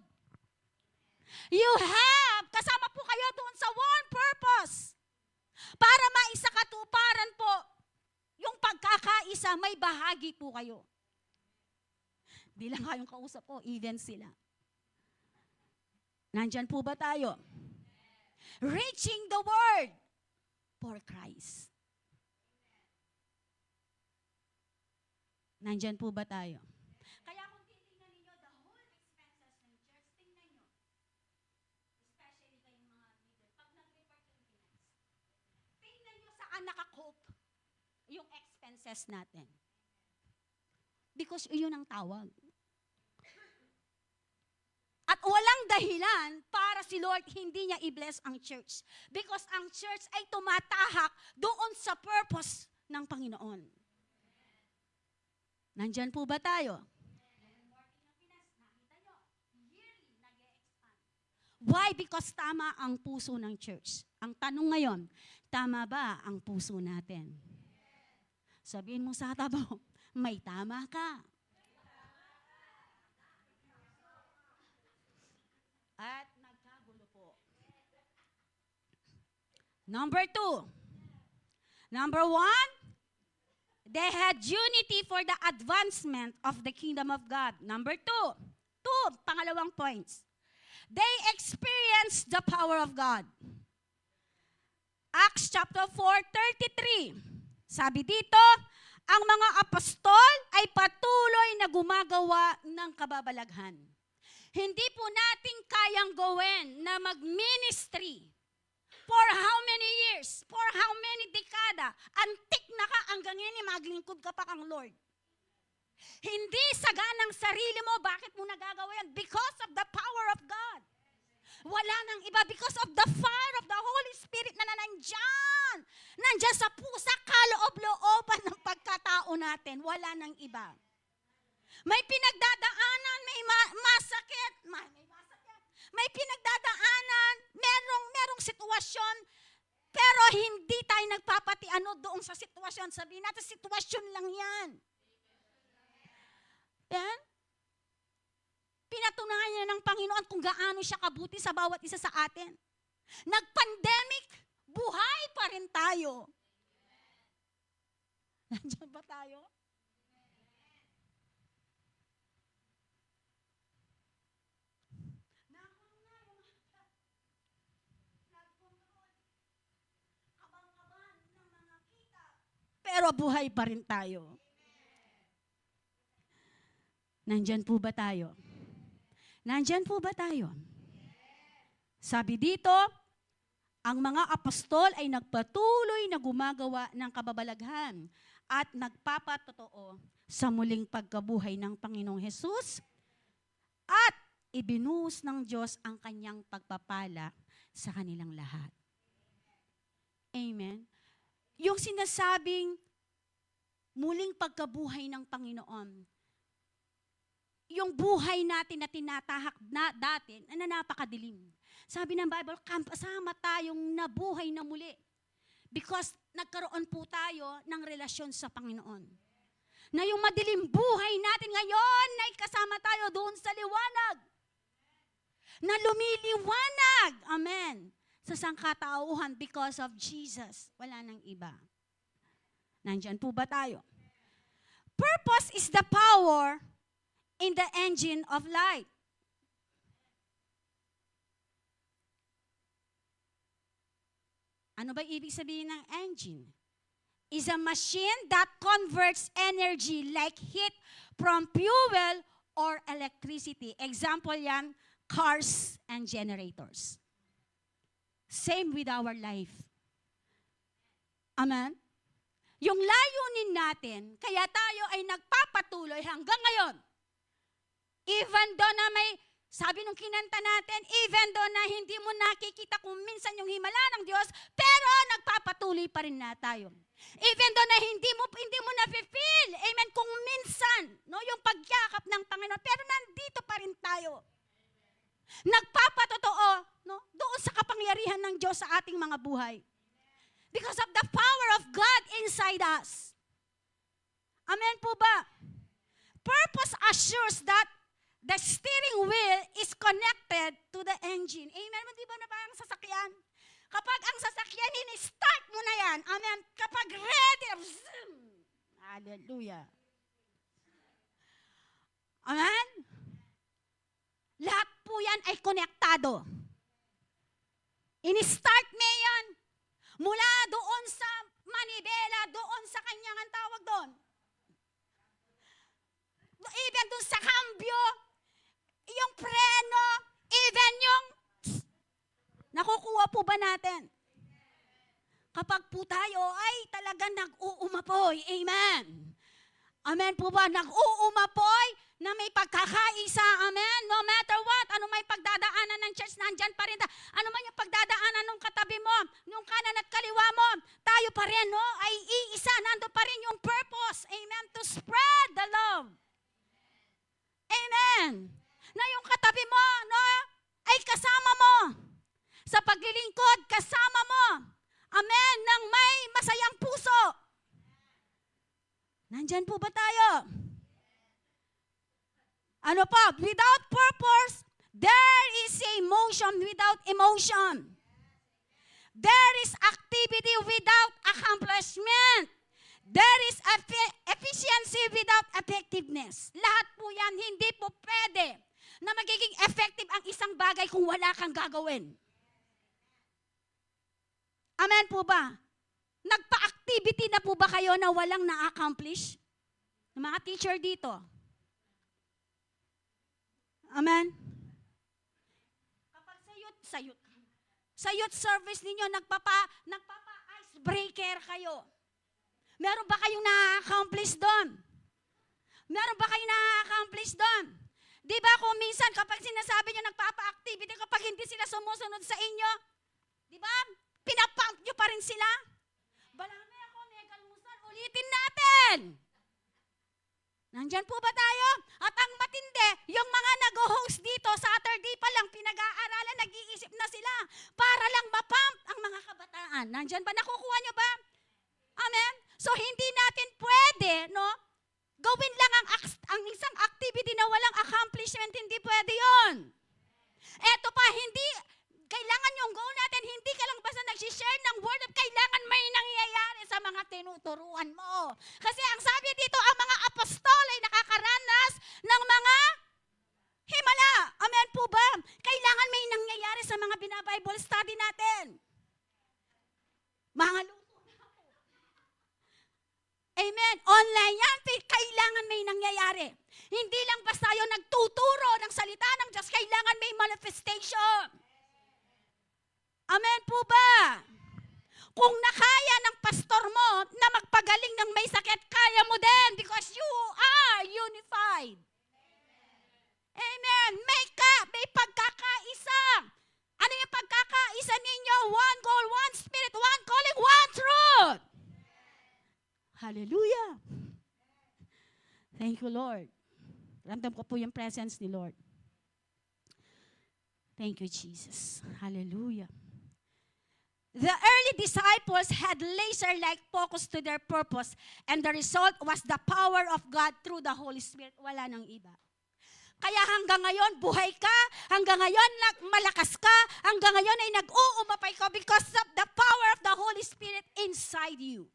You have, kasama po kayo doon sa one purpose. Para maisakatuparan po yung pagkakaisa, may bahagi po kayo. Di lang kayong kausap po, even sila. Nandyan po ba tayo? Reaching the word for Christ. Nandyan po ba tayo? Kaya kung titingnan ninyo the whole expenses ng church, tingnan nyo. Especially kayong mga leader. Pag nag-report yung finance, tingnan nyo saan nakakope yung expenses natin. Because yun ang tawag. At walang dahilan para si Lord hindi niya i-bless ang church. Because ang church ay tumatahak doon sa purpose ng Panginoon. Nandyan po ba tayo? Why? Because tama ang puso ng church. Ang tanong ngayon, tama ba ang puso natin? Sabihin mo sa tabo, may tama ka. At nagkagulo po. Number 2. Number 1, they had unity for the advancement of the kingdom of God. Number 2, pangalawang points. They experienced the power of God. Acts chapter 4:33. Sabi dito, ang mga apostol ay patuloy na gumagawa ng kababalaghan. Hindi po natin kayang gawin na mag-ministry for how many years, for how many dekada, antik na ka hanggang ngayon, maglingkod ka pa kang Lord. Hindi saganang sarili mo, bakit mo nagagawa yan? Because of the power of God. Wala nang iba, because of the fire of the Holy Spirit na nandyan. Nandyan sa pusa, kaloob-looban ng pagkatao natin. Wala nang iba. May pinagdadaanan, may masakit, may pinagdadaanan, merong sitwasyon, pero hindi tayo nagpapatiano doon sa sitwasyon. Sabihin natin, sitwasyon lang yan. Yan? Pinatunayan niya ng Panginoon kung gaano siya kabuti sa bawat isa sa atin. Nag-pandemic, buhay pa rin tayo. Nandiyan ba tayo? Pero buhay pa rin tayo. Nandyan po ba tayo? Nandyan po ba tayo? Sabi dito, ang mga apostol ay nagpatuloy na gumagawa ng kababalaghan at nagpapatotoo sa muling pagkabuhay ng Panginoong Hesus at ibinuhos ng Diyos ang kanyang pagpapala sa kanilang lahat. Amen. Yung sinasabing muling pagkabuhay ng Panginoon, yung buhay natin na tinatahak na dati, na napakadilim. Sabi ng Bible, kasama tayong nabuhay na muli. Because nagkaroon po tayo ng relasyon sa Panginoon. Na yung madilim buhay natin ngayon, ay kasama tayo doon sa liwanag. Na lumiliwanag. Amen. Sa sangkatauhan because of Jesus. Wala nang iba. Nandyan po ba tayo? Purpose is the power in the engine of light. Ano ba ibig sabihin ng engine? Is a machine that converts energy like heat from fuel or electricity. Example yan, cars and generators. Same with our life. Amen? Yung layunin natin, kaya tayo ay nagpapatuloy hanggang ngayon. Even though na may, sabi nung kinanta natin, even though na hindi mo nakikita kung minsan yung himala ng Diyos, pero nagpapatuloy pa rin na tayo. Even though na hindi mo na-feel, amen, kung minsan, no, yung pagyakap ng Panginoon, pero nandito pa rin tayo. Nagpapatotoo, no, doon sa kapangyarihan ng Diyos sa ating mga buhay. Because of the power of God inside us. Amen po ba? Purpose assures that the steering wheel is connected to the engine. Amen mo, di ba na parang sasakyan? Kapag ang sasakyan, ini-start mo na yan. Amen. Kapag ready, zoom. Hallelujah. Amen? Lahat po yan ay konektado. Ini-start mo yan. Mula doon sa manibela, doon sa kanyang ang tawag doon. Even doon sa cambio, yung preno, even yung nakukuha po ba natin? Kapag po tayo ay talagang nag-uumapoy. Amen. Amen po ba? Nag-uumapoy na may pagkakaisa. Amen. No matter what, ano may pagdadaanan ng church, nandyan pa rin. Ano man yung pagdadaanan ng katabi mo, nung kanan at kaliwa mo, tayo pa rin, no? Ay iisa. Nando pa rin yung purpose. Amen. To spread the love. Amen. Na yung katabi mo, no? Ay kasama mo. Sa paglilingkod, kasama mo. Amen. Nang may masayang puso. Nandyan po ba tayo? Ano pa? Without purpose, there is a motion without emotion. There is activity without accomplishment. There is efficiency without effectiveness. Lahat po yan, hindi po pwede na magiging effective ang isang bagay kung wala kang gagawin. Amen po ba? Nagpa-activity na po ba kayo na walang na-accomplish? Mga teacher dito. Amen? Kapag sa youth service ninyo, nagpapa-icebreaker kayo. Meron ba kayong na-accomplish doon? Meron ba kayong na-accomplish doon? Di ba kung minsan kapag sinasabi nyo nagpapa-activity, kapag hindi sila sumusunod sa inyo, di ba? Pinapump nyo pa rin sila. Balame ako, negalmusal, ulitin natin. Nandyan po ba tayo? At ang matindi, yung mga nag-host dito, Saturday pa lang, pinag-aaralan, nag-iisip na sila para lang mapump ang mga kabataan. Nandyan ba? Nakukuha nyo ba? Amen? So, hindi natin pwede, no? Gawin lang ang isang activity na walang accomplishment, hindi pwede yon. Eto pa, hindi, kailangan yung goal natin, hindi ka lang basta nag-share ng word of, kailangan may nangyayari sa mga tinuturuan mo. Kasi ang sabi dito, ang mga apostol ay nakakaranas ng mga himala. Amen po ba? Kailangan may nangyayari sa mga bina-Bible study natin. Mga luto na ako. Amen. Online yan, kailangan may nangyayari. Hindi lang basta tayo nagtuturo ng salita ng Diyos, kailangan may manifestation. Amen po ba? Kung nakaya ng pastor mo na magpagaling ng may sakit, kaya mo din because you are unified. Amen. May pagkakaisa. Ano yung pagkakaisa ninyo? One goal, one spirit, one calling, one truth. Hallelujah. Thank you, Lord. Ramdam ko po yung presence ni Lord. Thank you, Jesus. Hallelujah. The early disciples had laser-like focus to their purpose, and the result was the power of God through the Holy Spirit. Wala nang iba. Kaya hanggang ngayon, buhay ka, hanggang ngayon, malakas ka, hanggang ngayon ay nag-uumapay ka because of the power of the Holy Spirit inside you.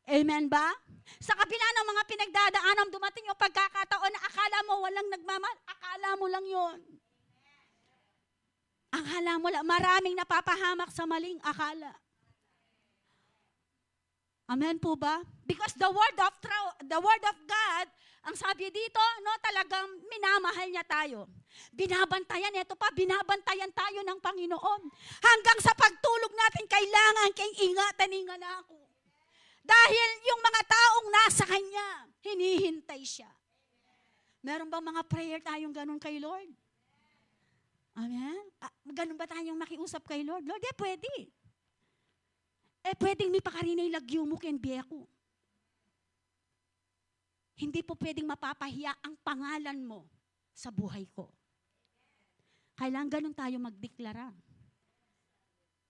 Amen ba? Sa kabila ng mga pinagdadaanan, dumating yung pagkakataon na akala pagmamahal, akala mo lang yon. Akala mo lang, maraming napapahamak sa maling akala. Amen po ba? Because the word of God, ang sabi dito, no, talagang minamahal niya tayo. Binabantayan, ito pa, binabantayan tayo ng Panginoon. Hanggang sa pagtulog natin, kailangan ingatan ako. Dahil yung mga taong nasa Kanya, hinihintay siya. Meron bang mga prayer tayong ganun kay Lord? Amen? Ganun ba tayong makiusap kay Lord? Lord, pwede. Pwedeng may pakarinay lagyo mo ken biyeko. Hindi po pwedeng mapapahiya ang pangalan mo sa buhay ko. Kailangan ganun tayo magdeklara.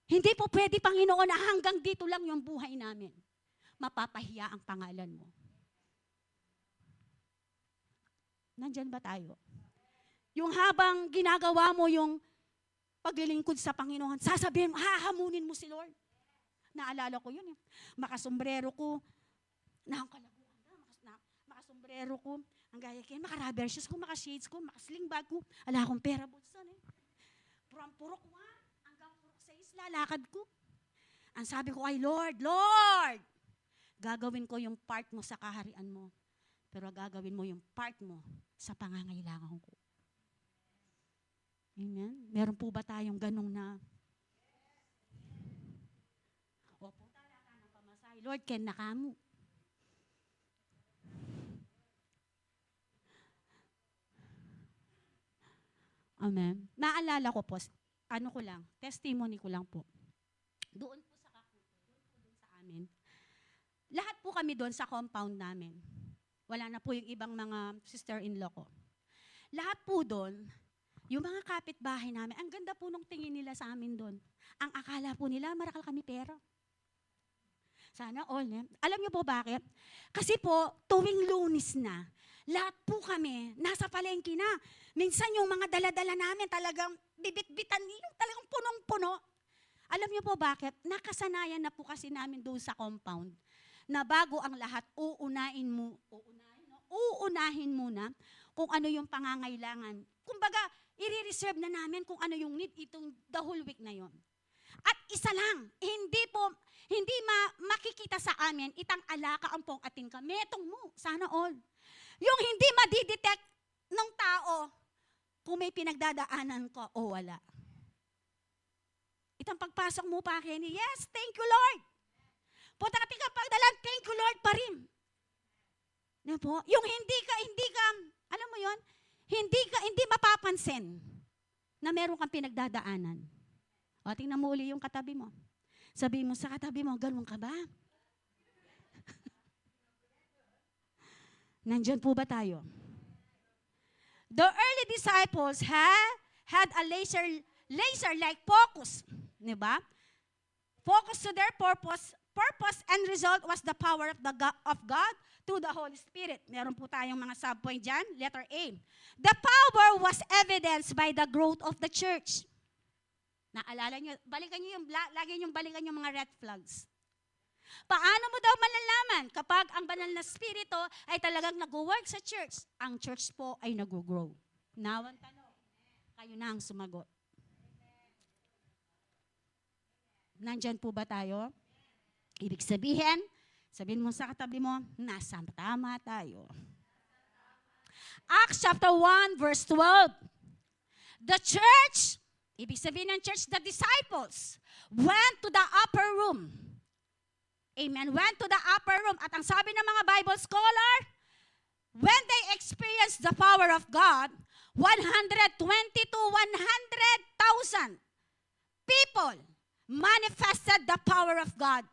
Hindi po pwede, Panginoon, na hanggang dito lang yung buhay namin. Mapapahiya ang pangalan mo. Nandyan ba tayo? Yung habang ginagawa mo yung paglilingkod sa Panginoon, sasabihin mo, hahamunin mo si Lord. Naalala ko yun. Makasombrero ko, makasombrero ko, ang gaya kayo, maka-rubber shoes ko, maka-shades ko, maka-sling bag ko, ala akong pera bulsa. From Purok 1 hanggang Purok 6, lalakad ko. Ang sabi ko ay, Lord, gagawin ko yung part mo sa kaharian mo, pero gagawin mo yung part mo sa pangangailangan ko. Amen? Meron po ba tayong ganong na, opo, talaga ng pamasahe, Lord, ken na kamo. Amen. Naalala ko po, testimony ko lang po. Doon po sa amin. Lahat po kami doon sa compound namin. Wala na po yung ibang mga sister-in-law ko. Lahat po doon, yung mga kapitbahay namin, ang ganda po nung tingin nila sa amin doon. Ang akala po nila, marakal kami pera. Sana all. Alam niyo po bakit? Kasi po, tuwing Lunes na, lahat po kami, nasa palengke na. Minsan yung mga dala-dala namin talagang bibit-bitan, yung talagang punong-puno. Alam niyo po bakit? Nakasanayan na po kasi namin doon sa compound na bago ang lahat, uunahin muna kung ano yung pangangailangan. Kumbaga, i-reserve na namin kung ano yung need itong the whole week na yon. At isa lang, hindi makikita sa amin, itang alaka ang pong atin ka. Metong mo, sana all. Yung hindi madidetect ng tao kung may pinagdadaanan ko o wala. Itang pagpasok mo pa akin, yes, thank you Lord. Punta ka pagdalan, thank you Lord pa rin. Ano po? Yung hindi ka, alam mo yon, hindi mapapansin na meron kang pinagdadaanan. O, tingnan mo uli yung katabi mo. Sabi mo sa katabi mo, ganun ka ba? Nandyan po ba tayo? The early disciples had a laser-like focus. Diba? Focus to their purpose and result was the power of God through the Holy Spirit. Meron po tayong mga subpoint dyan. Letter A. The power was evidenced by the growth of the church. Naalala nyo, lagi nyo balikan yung mga red flags. Paano mo daw malalaman kapag ang banal na spirito ay talagang nag-work sa church? Ang church po ay nag-grow. Now, ang tanong, kayo na ang sumagot. Nandyan po ba tayo? Ibig sabihin mo sa katabi mo, nasa tama tayo. Acts chapter 1 verse 12. The church, ibig sabihin ng church, the disciples went to the upper room. Amen. Went to the upper room. At ang sabi ng mga Bible scholar, when they experienced the power of God, 120 to 100,000 people manifested the power of God.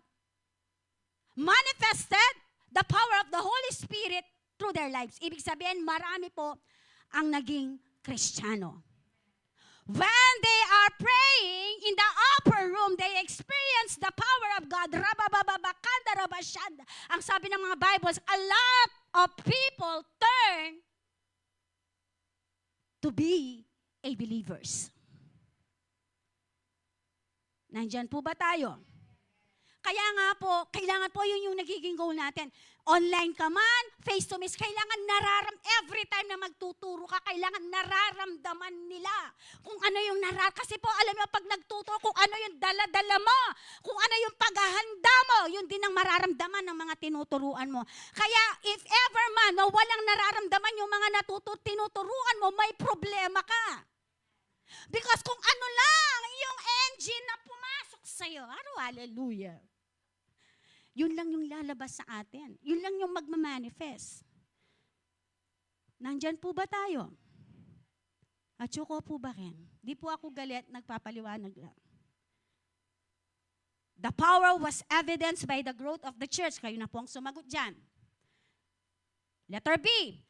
Manifested the power of the Holy Spirit through their lives. Ibig sabihin, marami po ang naging Kristiyano. When they are praying in the upper room, they experience the power of God. Ang sabi ng mga Bibles, a lot of people turn to be a believers. Nandyan po ba tayo? Kaya nga po, kailangan po yun yung nagiging goal natin. Online ka man, face-to-face, kailangan every time na magtuturo ka, kailangan nararamdaman nila kung ano yung kasi po alam mo, pag nagtuturo, kung ano yung dala-dala mo, kung ano yung paghahanda mo, yun din ang mararamdaman ng mga tinuturuan mo. Kaya if ever man, no, walang nararamdaman yung mga tinuturuan mo, may problema ka. Because kung ano lang yung engine na pumasok sa'yo, hallelujah. Yun lang yung lalabas sa atin. Yun lang yung magmamanifest. Nandyan po ba tayo? At yuko po ba rin? Di po ako galit, nagpapaliwanag lang. The power was evidenced by the growth of the church. Kayo na po ang sumagot dyan. Letter B.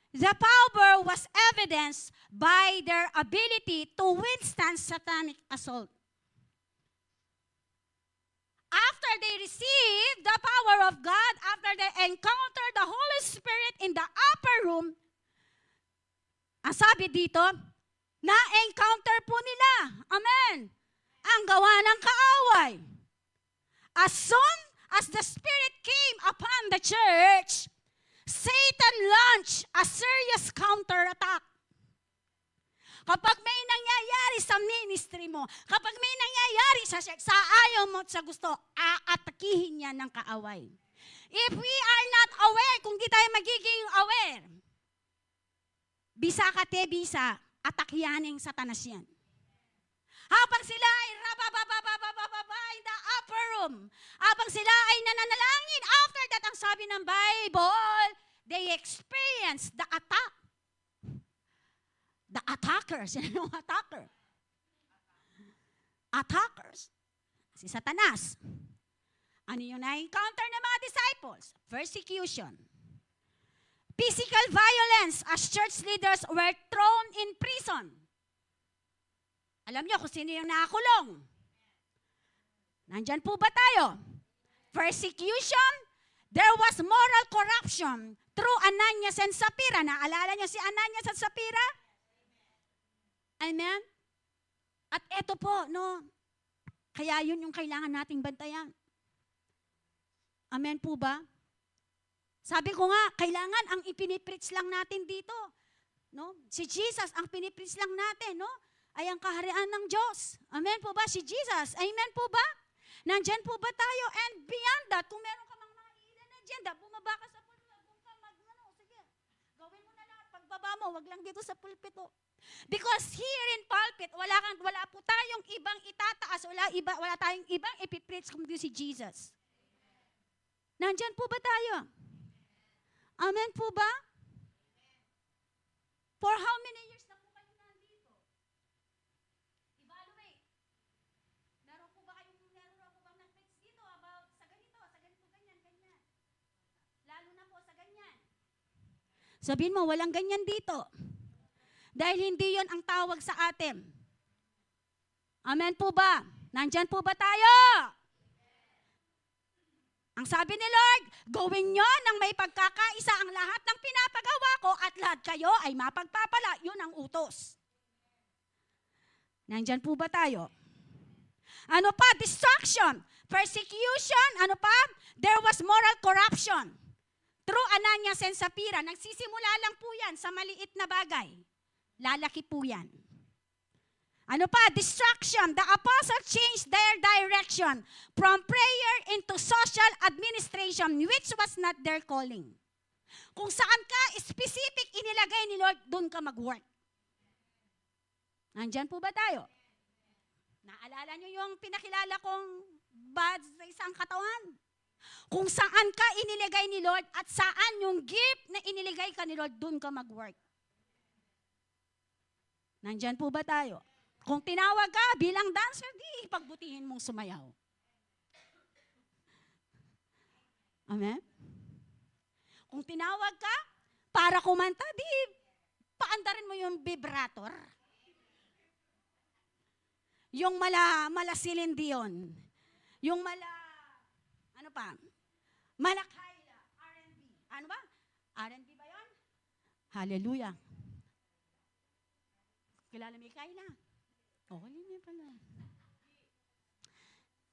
The power was evidenced by their ability to withstand satanic assault. After they received the power of God, after they encountered the Holy Spirit in the upper room, ang sabi dito, na-encounter po nila. Amen. Ang gawa ng kaaway. As soon as the Spirit came upon the church, Satan launched a serious counterattack. Kapag may nangyayari sa ministry mo, kapag may nangyayari sa ayaw mo at sa gusto, aatakihin niya ng kaaway. If we are not aware, kung di tayo magiging aware, bisa ka te, bisa, atakyanin satanas yan. Habang sila ay in the upper room, habang sila ay nananalangin, after that, ang sabi ng Bible, they experience the attack. The attackers. Sino yung attacker? Attackers. Si Satanas. Ano yung na-encounter ng mga disciples? Persecution. Physical violence as church leaders were thrown in prison. Alam niyo kung sino yung nakakulong? Nandyan po ba tayo? Persecution. There was moral corruption through Ananias and Sapphira. Naalala niyo si Ananias at Sapphira? Amen? At eto po, no, kaya yun yung kailangan nating bantayan. Amen po ba? Sabi ko nga, kailangan ang ipinipreach lang natin dito. No? Si Jesus, ang pinipreach lang natin, no? Ay ang kaharian ng Diyos. Amen po ba? Si Jesus. Amen po ba? Nandyan po ba tayo? And beyond that, kung meron ka mga hidden agenda, bumaba ka sa pulpit, kung ka sige, gawin mo na lahat. Pagbaba mo, wag lang dito sa pulpito. Because here in pulpit, wala po tayong ibang itataas, wala tayong ibang ipipreach kundi si Jesus. Nandyan po ba tayo? Amen po ba? For how many years na po kayo nandito? Evaluate. Meron po bang nag-preach dito about sa ganito, ganyan. Lalo na po sa ganyan. Sabihin mo, walang ganyan dito. Dahil hindi yon ang tawag sa atin. Amen po ba? Nandyan po ba tayo? Ang sabi ni Lord, gawin nyo ng may pagkakaisa ang lahat ng pinapagawa ko at lahat kayo ay mapagpapala. Yun ang utos. Nandyan po ba tayo? Ano pa? Destruction. Persecution. Ano pa? There was moral corruption. Through Ananias and Sapphira, nagsisimula lang po yan sa maliit na bagay. Lalaki po yan. Ano pa? Destruction. The apostle changed their direction from prayer into social administration, which was not their calling. Kung saan ka specific inilagay ni Lord, doon ka mag-work. Nandyan po ba tayo? Naalala nyo yung pinakilala kong bad sa isang katawan? Kung saan ka inilagay ni Lord at saan yung gift na iniligay ka ni Lord, doon ka mag-work. Nandyan po ba tayo? Kung tinawag ka bilang dancer, di pagbutihin mong sumayaw. Amen? Kung tinawag ka para kumanta, di paandarin mo yung vibrator. Yung mala Celine-Dion. Yung ano pa? Malakayla, R&B. Ano ba? R&B ba yun? Hallelujah. Kilala mo Kayla? Okay, niya pala.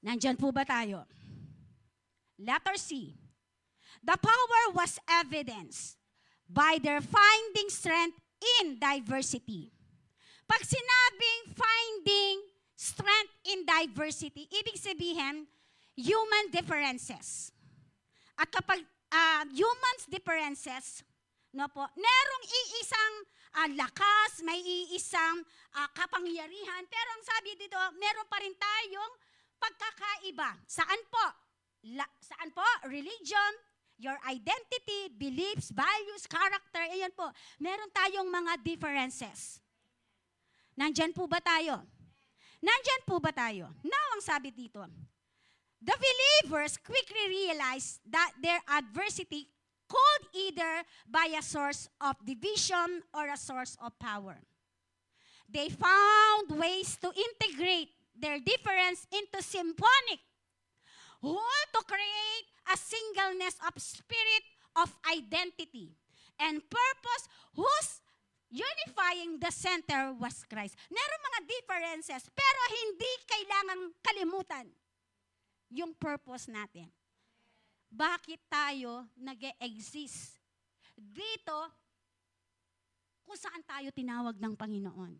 Nandyan po ba tayo? Letter C. The power was evidenced by their finding strength in diversity. Pag sinabing finding strength in diversity, ibig sabihin, human differences. At kapag humans differences, no po, merong iisang lakas, may iisang kapangyarihan, pero ang sabi dito, meron pa rin tayong pagkakaiba. Saan po? Saan po? Religion, your identity, beliefs, values, character, ayan po. Meron tayong mga differences. Nandyan po ba tayo? Nandyan po ba tayo? Now, ang sabi dito, the believers quickly realized that their adversity could either by a source of division or a source of power. They found ways to integrate their difference into symphonic whole to create a singleness of spirit of identity and purpose whose unifying the center was Christ. Meron mga differences, pero hindi kailangang kalimutan yung purpose natin. Bakit tayo nag-e-exist dito kung saan tayo tinawag ng Panginoon?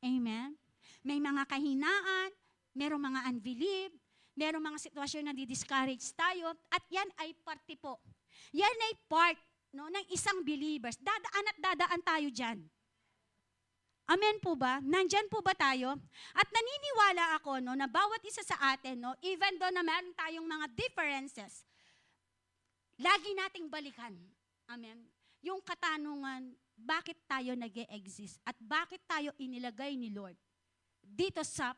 Amen? May mga kahinaan, merong mga unbelief, merong mga sitwasyon na di-discourage tayo, at yan ay parte po. Yan ay part ng isang believers. Dadaan at dadaan tayo dyan. Amen po ba? Nandyan po ba tayo? At naniniwala ako na bawat isa sa atin, even though na meron tayong mga differences, lagi nating balikan. Amen? Yung katanungan, bakit tayo nag-e-exist? At bakit tayo inilagay ni Lord dito sa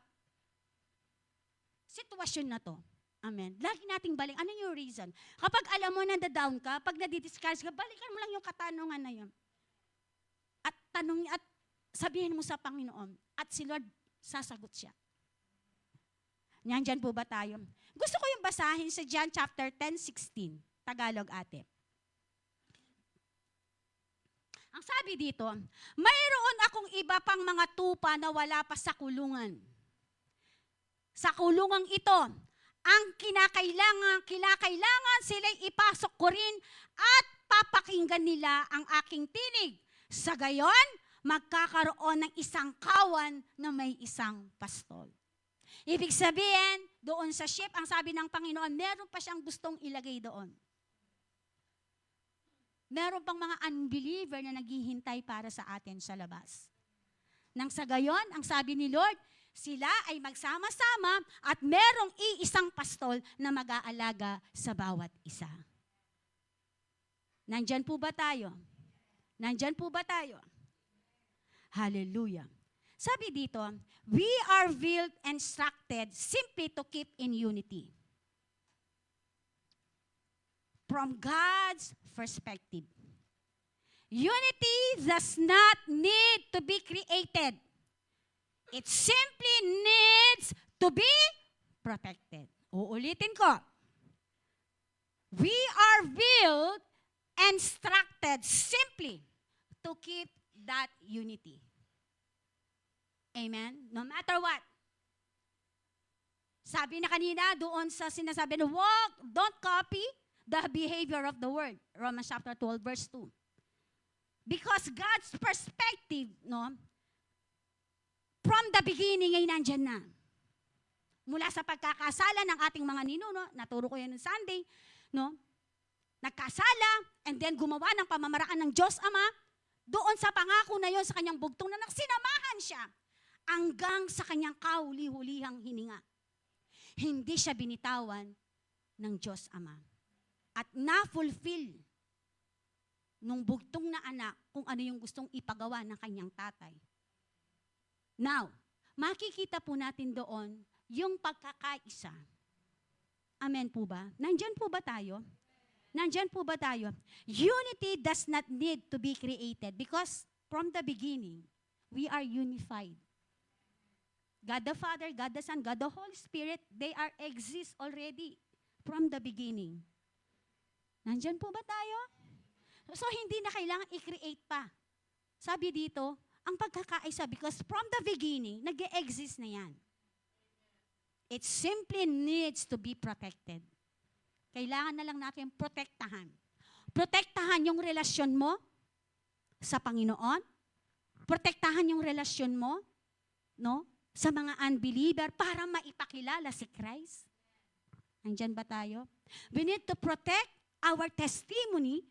sitwasyon na to? Amen. Lagi nating balik. Ano yung reason? Kapag alam mo na down ka, pag nadi-discourage ka, balikan mo lang yung katanungan na yun. At sabihin mo sa Panginoon, at si Lord, sasagot siya. Nandyan po ba tayo? Gusto ko yung basahin sa John chapter 10:16, Tagalog ate. Ang sabi dito, mayroon akong iba pang mga tupa na wala pa sa kulungan. Sa kulungang ito, ang kinakailangan sila'y ipasok ko rin at papakinggan nila ang aking tinig. Sa gayon, magkakaroon ng isang kawan na may isang pastol. Ibig sabihin, doon sa ship, ang sabi ng Panginoon, meron pa siyang gustong ilagay doon. Meron pang mga unbeliever na naghihintay para sa atin sa labas. Nang sa gayon, ang sabi ni Lord, sila ay magsama-sama at merong iisang pastol na mag-aalaga sa bawat isa. Nandyan po ba tayo? Nandyan po ba tayo? Hallelujah. Sabi dito, we are willed and instructed simply to keep in unity. From God's perspective, unity does not need to be created. It simply needs to be protected. Uulitin ko. We are willed and instructed simply to keep that unity. Amen? No matter what. Sabi na kanina doon sa sinasabi na don't copy the behavior of the world. Romans chapter 12 verse 2. Because God's perspective, from the beginning ay nandyan na. Mula sa pagkakasala ng ating mga ninuno, naturo ko yan ng Sunday, nagkasala, and then gumawa ng pamamaraan ng Diyos Ama, doon sa pangako na yon sa kanyang bugtong na sinamahan siya hanggang sa kanyang kahuli-hulihang hininga. Hindi siya binitawan ng Diyos Ama. At na-fulfill nung bugtong na anak kung ano yung gustong ipagawa ng kanyang tatay. Now, makikita po natin doon yung pagkakaisa. Amen po ba? Nandyan po ba tayo? Nandyan po ba tayo? Unity does not need to be created because from the beginning, we are unified. God the Father, God the Son, God the Holy Spirit, they exist already from the beginning. Nandyan po ba tayo? So, hindi na kailangan i-create pa. Sabi dito, ang pagkakaisa because from the beginning, nag-e-exist na yan. It simply needs to be protected. Kailangan na lang natin protektahan. Protektahan yung relasyon mo sa Panginoon. Protektahan yung relasyon mo, no? Sa mga unbeliever para maipakilala si Christ. Nandyan ba tayo? We need to protect our testimony.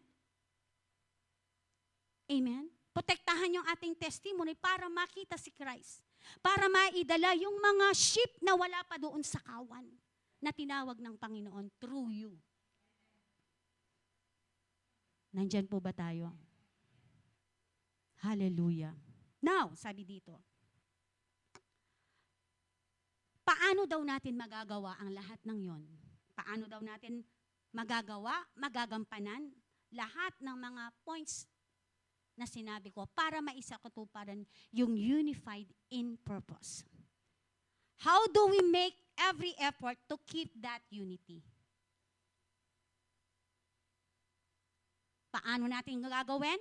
Amen? Protektahan yung ating testimony para makita si Christ. Para maidala yung mga sheep na wala pa doon sa kawan na tinawag ng Panginoon through you. Nandyan po ba tayo? Hallelujah. Now, sabi dito, paano daw natin magagawa ang lahat ng yon? Paano daw natin magagawa, magagampanan lahat ng mga points na sinabi ko para maisakatuparan yung unified in purpose? How do we make every effort to keep that unity? Paano natin gagawin?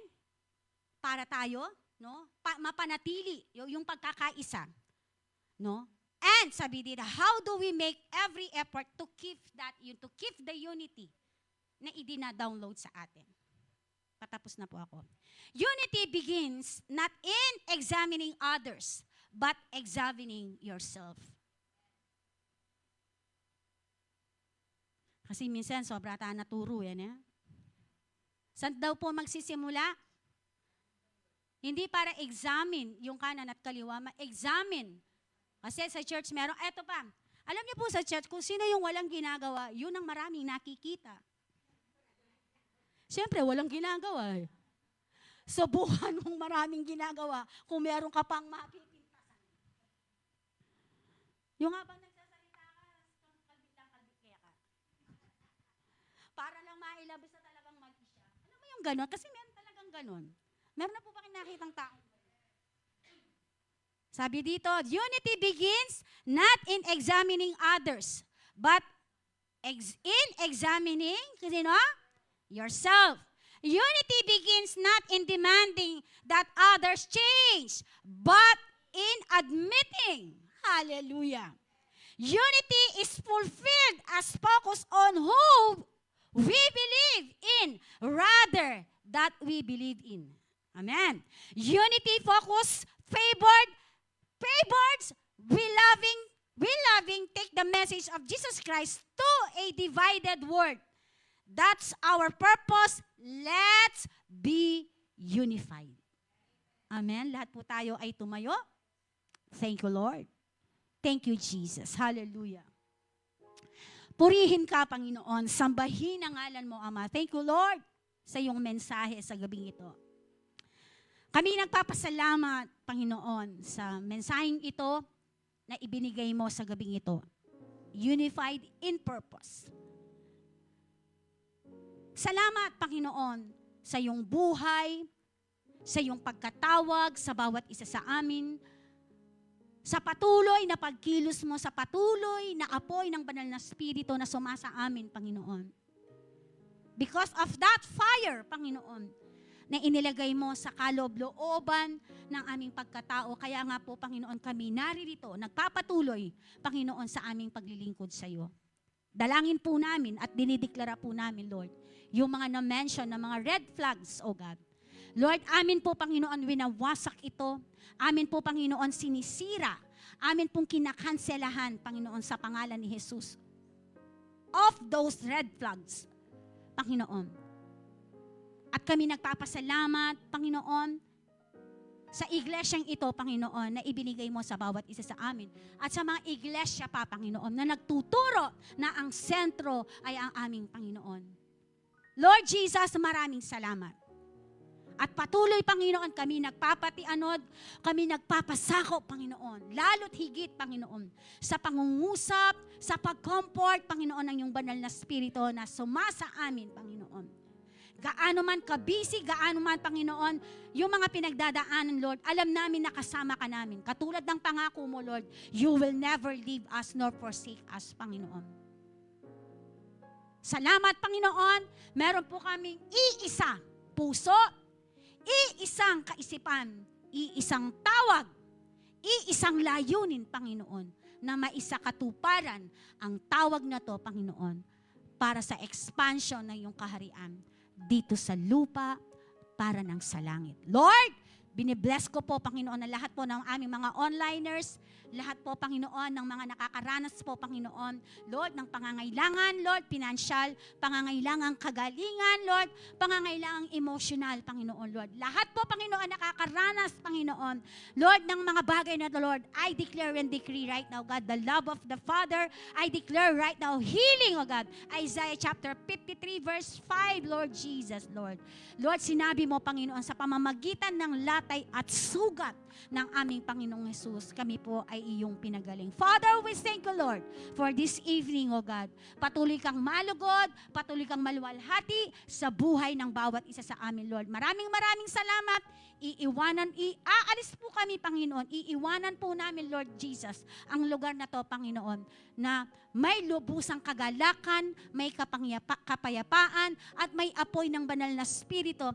Para tayo, no? Mapanatili yung pagkakaisa, no? And sabi dito, how do we make every effort to keep the unity na idina-download sa atin? Patapos na po ako. Unity begins not in examining others, but examining yourself. Kasi minsan, sobra tayo naturo yan, eh. Saan daw po magsisimula? Hindi para examine yung kanan at kaliwa, ma-examine. Kasi sa church meron, eto pa, alam niyo po sa church, kung sino yung walang ginagawa, yun ang maraming nakikita. Siyempre, walang ginagawa. Subukan mong maraming ginagawa kung meron ka pang mapipintasan. Yung habang nagsasalita ka, kalbit kaya ka. Para lang mailabas na talagang mali siya. Alam mo yung gano'n? Kasi meron talagang gano'n. Meron na po ba kinakitang tao? Sabi dito, unity begins not in examining others, but in examining, kasi no? Yourself. Unity begins not in demanding that others change, but in admitting. Hallelujah. Unity is fulfilled as focus on who we believe in rather that we believe in. Amen. Unity focus favors we loving take the message of Jesus Christ to a divided world. That's our purpose. Let's be unified. Amen. Lahat po tayo ay tumayo. Thank you, Lord. Thank you, Jesus. Hallelujah. Purihin ka, Panginoon. Sambahin ang ngalan mo, Ama. Thank you, Lord, sa iyong mensahe sa gabing ito. Kami nagpapasalamat, Panginoon, sa mensaheng ito na ibinigay mo sa gabing ito. Unified in purpose. Salamat, Panginoon, sa iyong buhay, sa iyong pagkatawag sa bawat isa sa amin, sa patuloy na pagkilos mo, sa patuloy na apoy ng banal na Espiritu na sumasa amin, Panginoon. Because of that fire, Panginoon, na inilagay mo sa kaloob-looban ng aming pagkatao. Kaya nga po, Panginoon, kami naririto, nagpapatuloy, Panginoon, sa aming paglilingkod sa iyo. Dalangin po namin at dinideklara po namin, Lord, yung mga na-mention na mga red flags, O God. Lord, amin po, Panginoon, winawasak ito. Amin po, Panginoon, sinisira. Amin pong kinakanselahan, Panginoon, sa pangalan ni Jesus. Of those red flags, Panginoon. At kami nagpapasalamat, Panginoon, sa iglesyang ito, Panginoon, na ibinigay mo sa bawat isa sa amin. At sa mga iglesia pa, Panginoon, na nagtuturo na ang sentro ay ang aming Panginoon. Lord Jesus, maraming salamat. At patuloy, Panginoon, kami nagpapatianod, kami nagpapasakop, Panginoon, lalo't higit, Panginoon, sa pangungusap, sa pag-comfort, Panginoon, ng iyong banal na Espiritu na sumasa amin, Panginoon. Gaano man kabisi, gaano man, Panginoon, yung mga pinagdadaanan, Lord, alam namin na kasama ka namin. Katulad ng pangako mo, Lord, you will never leave us nor forsake us, Panginoon. Salamat, Panginoon. Meron po kaming iisa puso, iisang kaisipan, iisang tawag, iisang layunin, Panginoon, na maisakatuparan ang tawag na to, Panginoon, para sa expansion ng iyong kaharian dito sa lupa, para ng sa langit. Lord, binibless ko po, Panginoon, na lahat po ng aming mga onliners, lahat po, Panginoon, ng mga nakakaranas po, Panginoon, Lord, ng pangangailangan, Lord, financial, pangangailangan kagalingan, Lord, pangangailangan emotional, Panginoon, Lord. Lahat po, Panginoon, nakakaranas, Panginoon, Lord, ng mga bagay na ito, Lord, I declare and decree right now, God, the love of the Father, I declare right now, healing, O God, Isaiah chapter 53, verse 5, Lord Jesus, Lord. Lord, sinabi mo, Panginoon, sa pamamagitan ng latay at sugat ng aming Panginoong Yesus, kami po ay iyong pinagaling. Father, we thank you, Lord, for this evening, O God. Patuloy kang malugod, patuloy kang maluwalhati sa buhay ng bawat isa sa amin, Lord. Maraming salamat. Aalis po kami, Panginoon. Iiwanan po namin, Lord Jesus, ang lugar na to, Panginoon, na may lubusang kagalakan, may kapayapaan, at may apoy ng banal na Espiritu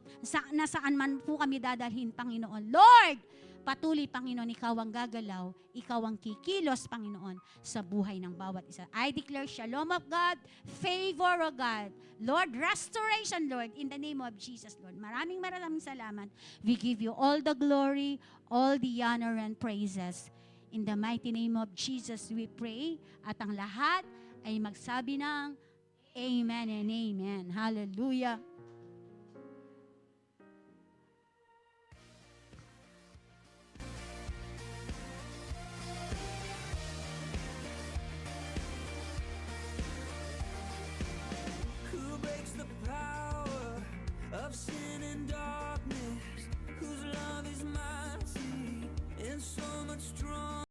na saan man po kami dadalhin, Panginoon. Lord, patuloy, Panginoon, ikaw ang gagalaw, ikaw ang kikilos, Panginoon, sa buhay ng bawat isa. I declare shalom of God, favor of God, Lord, restoration, Lord, in the name of Jesus, Lord. Maraming salamat. We give you all the glory, all the honor and praises. In the mighty name of Jesus, we pray, at ang lahat ay magsabi ng Amen and Amen. Hallelujah.